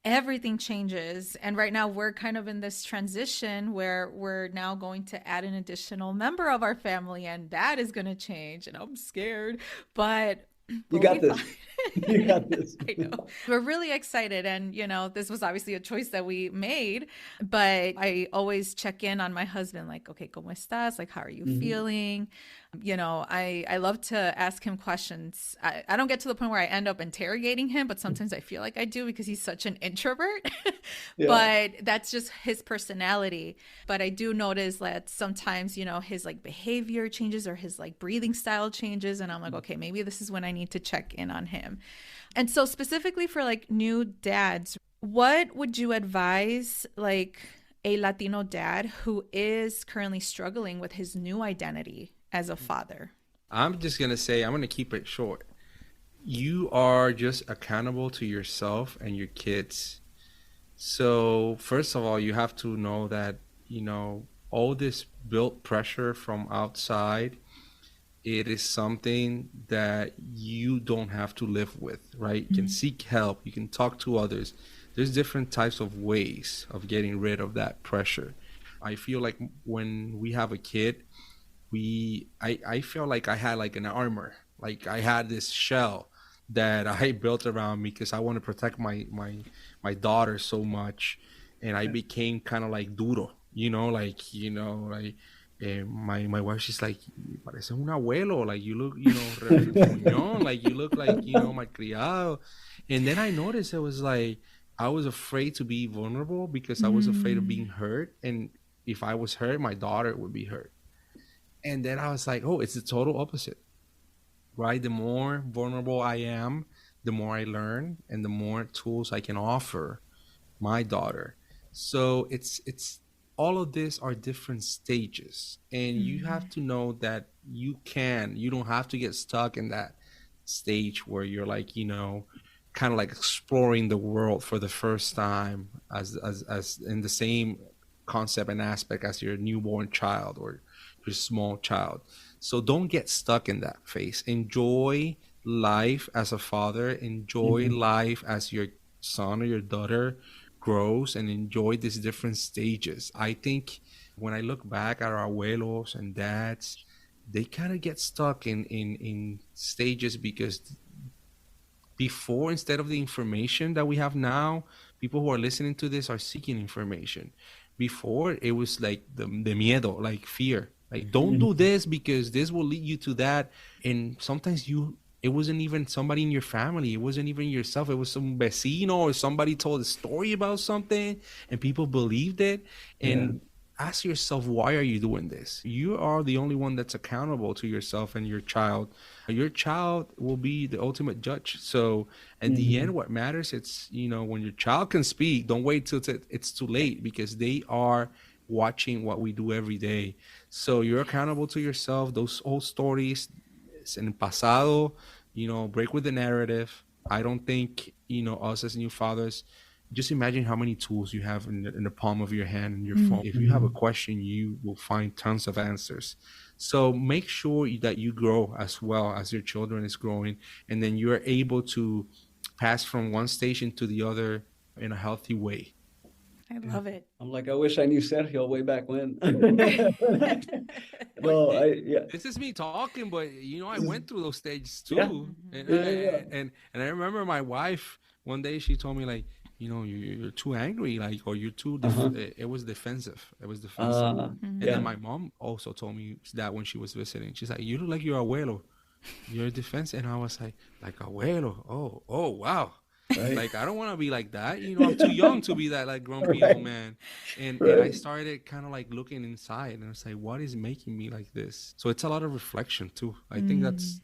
Everything changes. And right now we're kind of in this transition where we're now going to add an additional member of our family, and that is going to change. And I'm scared, but you got this. You got this. I know. We're really excited. And, this was obviously a choice that we made, but I always check in on my husband, like, okay, ¿cómo estás? Like, how are you feeling? I love to ask him questions. I don't get to the point where I end up interrogating him, but sometimes I feel like I do because he's such an introvert. Yeah. But that's just his personality. But I do notice that sometimes, his like behavior changes or his like breathing style changes. And I'm like, okay, maybe this is when I need to check in on him. And so specifically for like new dads, what would you advise like a Latino dad who is currently struggling with his new identity as a father? I'm just going to say, I'm going to keep it short. You are just accountable to yourself and your kids. So, first of all, you have to know that, all this built pressure from outside, it is something that you don't have to live with, right? You can seek help, you can talk to others. There's different types of ways of getting rid of that pressure. I feel like when we have a kid, I feel like I had like an armor, like I had this shell that I built around me because I want to protect my daughter so much, and I became kind of like duro, like my wife, she's like, parece un abuelo, like you look, gruñón, like you look like, my criado. And then I noticed it was like I was afraid to be vulnerable because I was afraid of being hurt, and if I was hurt, my daughter would be hurt. And then I was like, oh, it's the total opposite, right? The more vulnerable I am, the more I learn and the more tools I can offer my daughter. So it's all of this are different stages, and you have to know that you don't have to get stuck in that stage where you're like, kind of like exploring the world for the first time as in the same concept and aspect as your newborn child or your small child. So don't get stuck in that phase. Enjoy life as a father, enjoy life as your son or your daughter grows, and enjoy these different stages. I think when I look back at our abuelos and dads, they kind of get stuck in stages because before, instead of the information that we have now, people who are listening to this are seeking information. Before, it was like the miedo, like fear, like don't do this because this will lead you to that. And sometimes it wasn't even somebody in your family, it wasn't even yourself, it was some vecino or somebody told a story about something and people believed it. And ask yourself, why are you doing this? You are the only one that's accountable to yourself and your child. Your child will be the ultimate judge. So in the end, what matters, it's, when your child can speak, don't wait till it's too late, because they are watching what we do every day. So you're accountable to yourself. Those old stories, it's in pasado, break with the narrative. I don't think, us as new fathers, just imagine how many tools you have in the palm of your hand and your phone. If you have a question, you will find tons of answers. So make sure that you grow as well as your children is growing, and then you are able to pass from one station to the other in a healthy way. I love it. I'm like, I wish I knew Sergio way back when. No, This is me talking, but I went through those stages too. Yeah. And I remember my wife one day, she told me like, you're too angry, like, or you're too it was defensive. It was defensive. And then my mom also told me that when she was visiting. She's like, you look like your abuelo. You're defensive. And I was like abuelo. Oh wow. Right. Like, I don't want to be like that. I'm too young to be that like grumpy old man. And I started kind of like looking inside, and I was like, what is making me like this? So it's a lot of reflection too. I think that's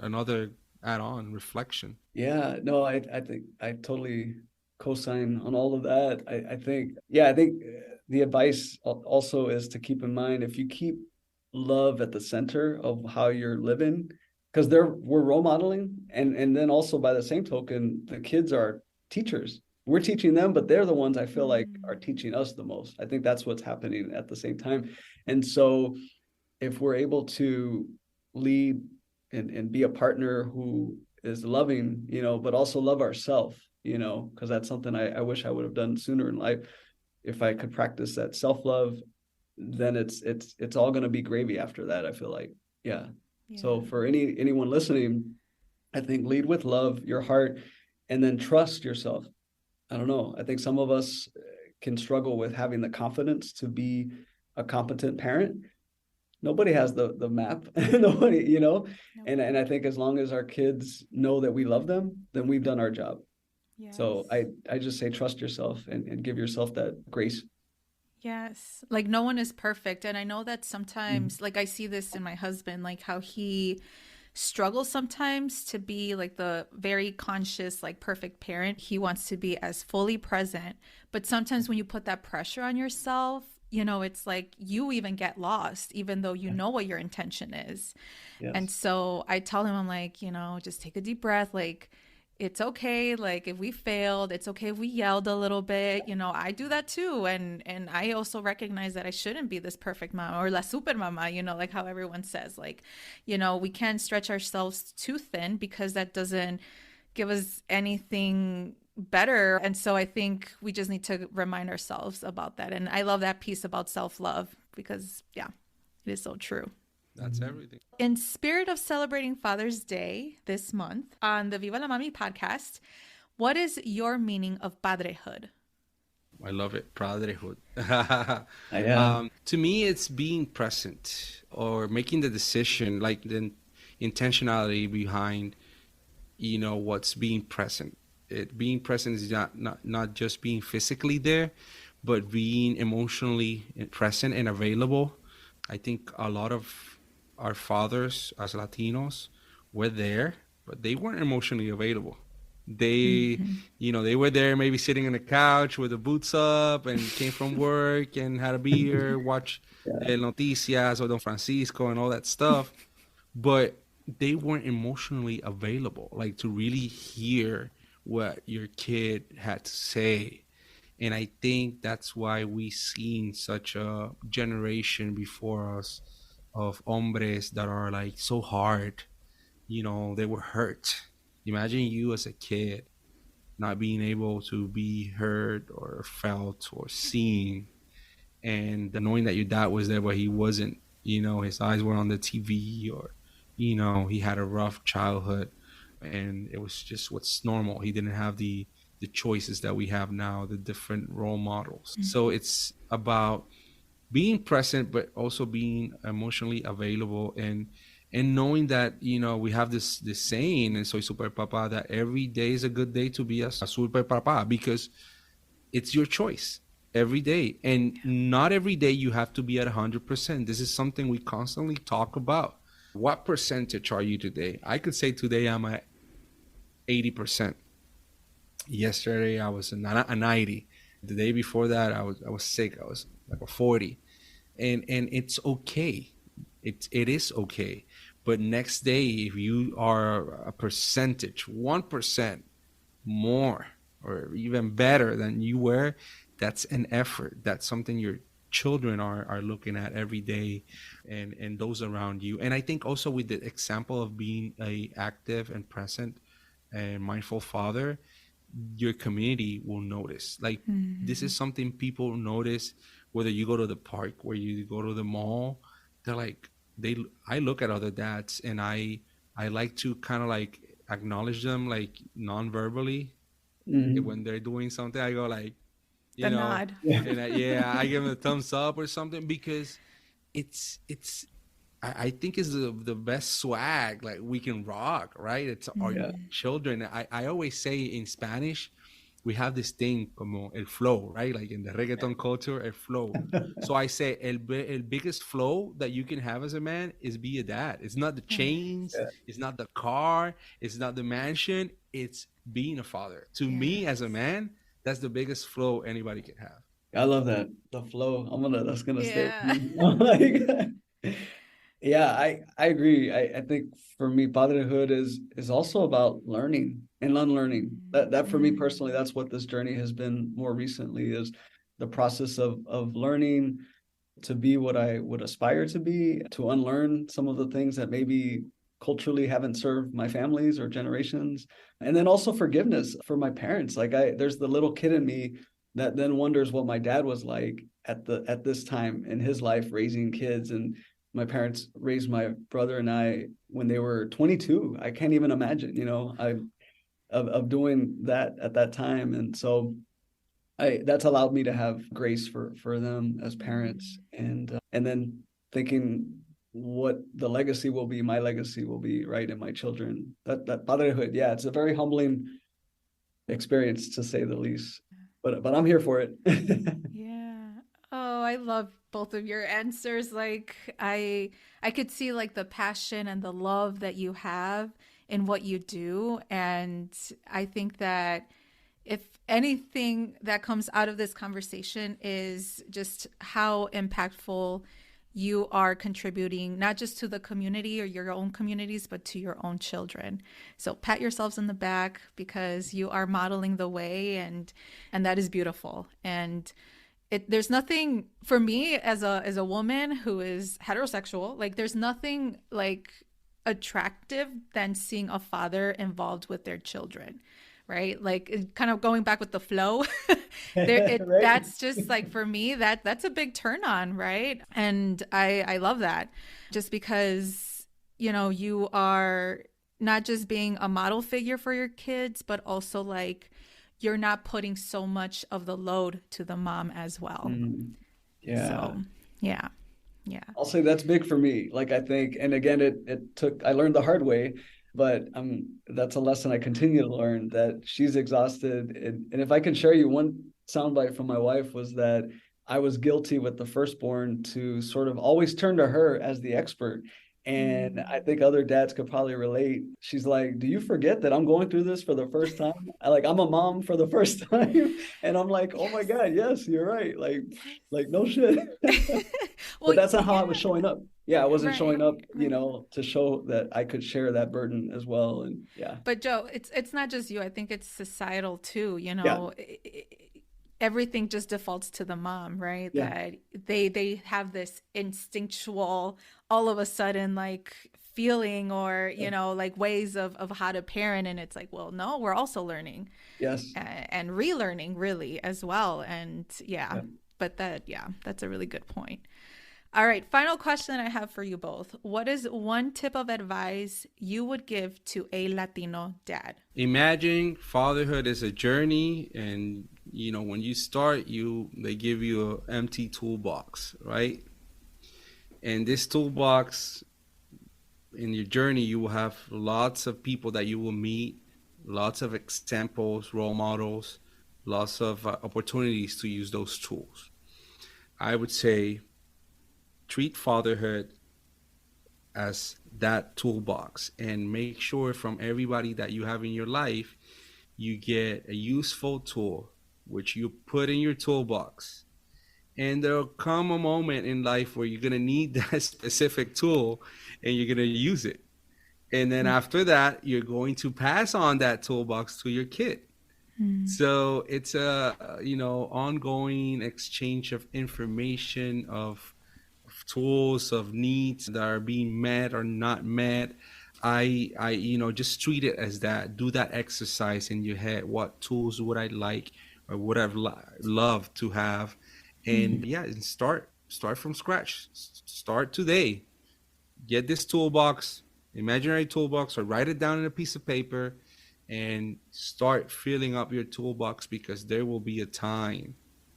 another add-on, reflection. Yeah, no, I think I totally co-sign on all of that. I think the advice also is to keep in mind, if you keep love at the center of how you're living, because we're role modeling, and then also by the same token, the kids are teachers. We're teaching them, but they're the ones I feel like are teaching us the most. I think that's what's happening at the same time. And so if we're able to lead and be a partner who is loving, but also love ourselves, because that's something I wish I would have done sooner in life. If I could practice that self-love, then it's all going to be gravy after that, I feel like. Yeah. So for anyone listening, I think lead with love, your heart, and then trust yourself. I don't know. I think some of us can struggle with having the confidence to be a competent parent, nobody has the map. Nobody, you know. Nope. And I think as long as our kids know that we love them, then we've done our job. Yes. So I just say trust yourself and give yourself that grace. Yes. Like no one is perfect. And I know that sometimes, like I see this in my husband, like how he struggles sometimes to be like the very conscious, like perfect parent. He wants to be as fully present. But sometimes when you put that pressure on yourself, you know, it's like you even get lost, even though you know what your intention is. And Yes. so I tell him, I'm like, you know, just take a deep breath. Like, it's okay. Like, if we failed, it's okay if we yelled a little bit. You know, I do that too. And I also recognize that I shouldn't be this perfect mama or la super mama, you know, like how everyone says. Like, you know, we can't stretch ourselves too thin because that doesn't give us anything better. And so I think we just need to remind ourselves about that. And I love that piece about self love because, yeah, it is so true. That's everything. In spirit of celebrating Father's Day this month on the Viva la Mami podcast, what is your meaning of padrehood? I love it. Fatherhood. Yeah. To me, it's being present or making the decision, like the intentionality behind, you know, what's being present. Being present is not just being physically there, but being emotionally present and available. I think a lot of our fathers as Latinos were there, but they weren't emotionally available. They, you know, they were there maybe sitting on the couch with the boots up and came from work and had a beer, watch Yeah. El Noticias or Don Francisco and all that stuff. But they weren't emotionally available, like to really hear what your kid had to say. And I think that's why we seen such a generation before us of hombres that are like so hard. You know, they were hurt. Imagine you as a kid not being able to be heard or felt or seen, and knowing that your dad was there but he wasn't. You know, his eyes were on the TV, or you know, he had a rough childhood and it was just what's normal. He didn't have the choices that we have now, the different role models. So it's about being present but also being emotionally available, and knowing that, you know, we have this saying in Soy Super Papa that every day is a good day to be a super papa, because it's your choice every day, and not every day you have to be at 100%. This is something we constantly talk about. What percentage are you today? I could say today I'm at 80%. Yesterday I was a 90. The day before that I was sick. I was like a 40. And it's okay. It is okay. But next day, if you are a percentage, 1% more or even better than you were, that's an effort. That's something your children are looking at every day, and those around you. And I think also with the example of being a active and present and mindful father, your community will notice. Like, this is something people notice, whether you go to the park, where you go to the mall. They're like, I look at other dads, and I like to kind of like acknowledge them, like non-verbally. Mhm. When they're doing something, I go like, The you know, nod. Yeah. and I give them a thumbs up or something, because it's I think is the best swag like we can rock, right? It's our Yeah. children. I always say in Spanish, we have this thing como el flow, right? Like in the reggaeton culture, el flow. So I say el biggest flow that you can have as a man is be a dad. It's not the chains, Yeah. it's not the car, it's not the mansion, it's being a father. To me as a man, that's the biggest flow anybody can have. I love that. The flow. That's gonna stay with Yeah. me. Like, yeah, I agree. I think for me, fatherhood is also about learning and unlearning. That for me personally, that's what this journey has been more recently, is the process of learning to be what I would aspire to be, to unlearn some of the things that maybe culturally haven't served my families or generations. And then also forgiveness for my parents. Like, there's the little kid in me that then wonders what my dad was like at this time in his life raising kids. And my parents raised my brother and I when they were 22. I can't even imagine, of doing that at that time. And so that's allowed me to have grace for them as parents. And then thinking what the legacy will be, my legacy will be, right, in my children. That fatherhood, yeah, it's a very humbling experience to say the least. But I'm here for it. Yeah. Oh, I love both of your answers. Like I could see like the passion and the love that you have in what you do, and I think that if anything that comes out of this conversation is just how impactful you are contributing not just to the community or your own communities but to your own children. So pat yourselves in the back because you are modeling the way, and that is beautiful. And there's nothing for me as a woman who is heterosexual, like there's nothing like attractive than seeing a father involved with their children, right? Like kind of going back with the flow. Right. That's just like for me that's a big turn on, right? And I love that, just because you are not just being a model figure for your kids, but also like you're not putting so much of the load to the mom as well. Mm, yeah. So, yeah. Yeah. I'll say that's big for me. Like I think, and again, I learned the hard way, but that's a lesson I continue to learn, that she's exhausted. And if I can share you one soundbite from my wife, was that I was guilty with the firstborn to sort of always turn to her as the expert. And I Mm. think other dads could probably relate. She's like, "Do you forget that I'm going through this for the first time? I'm a mom for the first time." And I'm like, "Oh my Yes. God, yes, you're right. Like no shit." Yes. But Well, that's not how I was yeah. showing up. Yeah, I wasn't showing Right. up, Right. to show that I could share that burden as well. And yeah, But Joe, it's not just you. I think it's societal too. yeah, Everything just defaults to the mom, right? yeah, That they have this instinctual, all of a sudden, like feeling or like ways of how to parent, and it's like, well, no, we're also learning yes, and relearning really as well. And yeah, yeah. but that's a really good point. All right, final question I have for you both. What is one tip of advice you would give to a Latino dad? Imagine fatherhood is a journey, and when you start, they give you an empty toolbox, right? And this toolbox, in your journey, you will have lots of people that you will meet, lots of examples, role models, lots of opportunities to use those tools. I would say treat fatherhood as that toolbox, and make sure from everybody that you have in your life, you get a useful tool which you put in your toolbox. And there'll come a moment in life where you're going to need that specific tool and you're going to use it. And then after that, you're going to pass on that toolbox to your kid. Mm. So it's a ongoing exchange of information, of tools, of needs that are being met or not met. I just treat it as that. Do that exercise in your head. What tools would I like or would I've loved to have? Mm. And yeah, and start from scratch. Start today. Get this toolbox, imaginary toolbox, or write it down in a piece of paper, and start filling up your toolbox, because there will be a time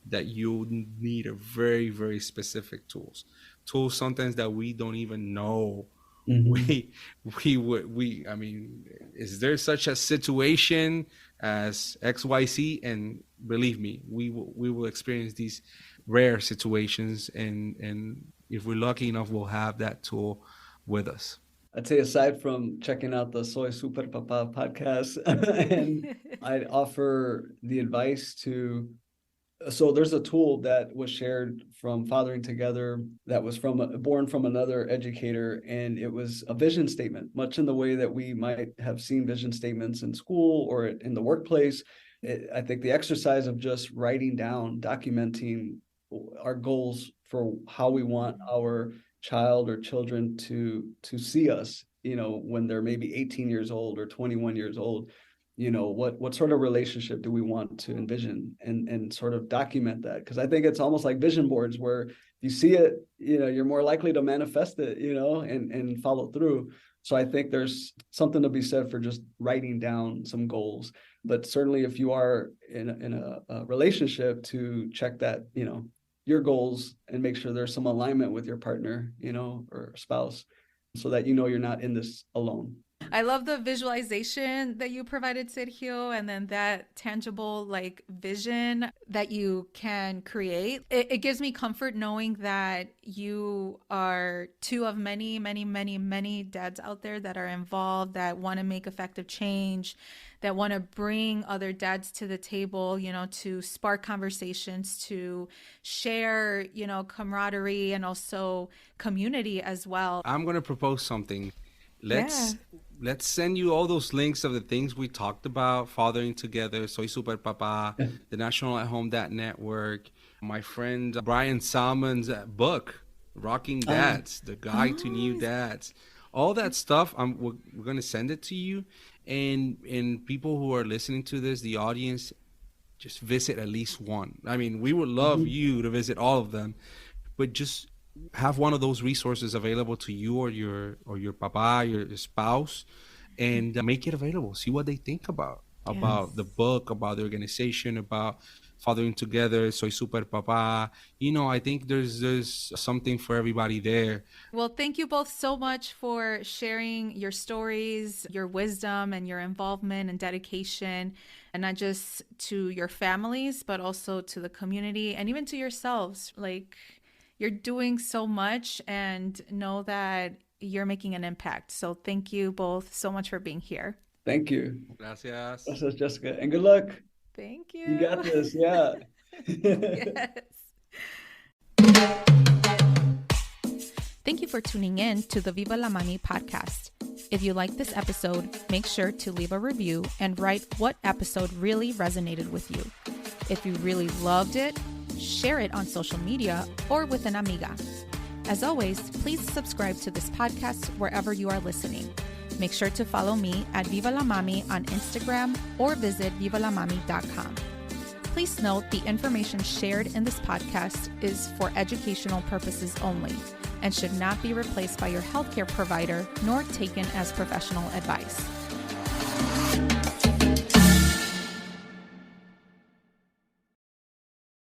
that you need a very, very specific tools sometimes that we don't even know. Hmm. We I mean, is there such a situation as XYZ? And believe me, we will experience these rare situations, and if we're lucky enough, we'll have that tool with us. I'd say aside from checking out the Soy Super Papa podcast, and I'd offer the advice to. So there's a tool that was shared from Fathering Together that was born from another educator, and it was a vision statement, much in the way that we might have seen vision statements in school or in the workplace. I think the exercise of just writing down, documenting our goals for how we want our child or children to see us, when they're maybe 18 years old or 21 years old. What sort of relationship do we want to envision, and sort of document that, because I think it's almost like vision boards, where if you see it, you're more likely to manifest it, and follow through. So I think there's something to be said for just writing down some goals, but certainly if you are in a relationship, to check that, your goals and make sure there's some alignment with your partner, or spouse, so that you're not in this alone. I love the visualization that you provided, Sergio, and then that tangible vision that you can create. It gives me comfort knowing that you are two of many, many, many, many dads out there that are involved, that want to make effective change, that want to bring other dads to the table, to spark conversations, to share, camaraderie and also community as well. I'm going to propose something. Let's send you all those links of the things we talked about: Fathering Together, Soy Super Papa, the National at Home Dad Network, my friend Brian Salmon's book, Rocking Dads, the Guide to New Dads. All that stuff, we're going to send it to you. And people who are listening to this, the audience, just visit at least one. I mean, we would love you to visit all of them, but just have one of those resources available to you or your papa, your spouse, and make it available. See what they think about the book, about the organization, about Fathering Together, Soy Super Papa. I think there's something for everybody there. Well, thank you both so much for sharing your stories, your wisdom, and your involvement and dedication, and not just to your families, but also to the community and even to yourselves. You're doing so much, and know that you're making an impact. So thank you both so much for being here. Thank you. Gracias. Gracias, Jessica. And good luck. Thank you. You got this. Yeah. Yes. Thank you for tuning in to the Viva la Mami podcast. If you like this episode, make sure to leave a review and write what episode really resonated with you. If you really loved it, share it on social media or with an amiga. As always, please subscribe to this podcast wherever you are listening. Make sure to follow me at Viva la Mami on Instagram or visit vivalamami.com. Please note the information shared in this podcast is for educational purposes only and should not be replaced by your healthcare provider nor taken as professional advice.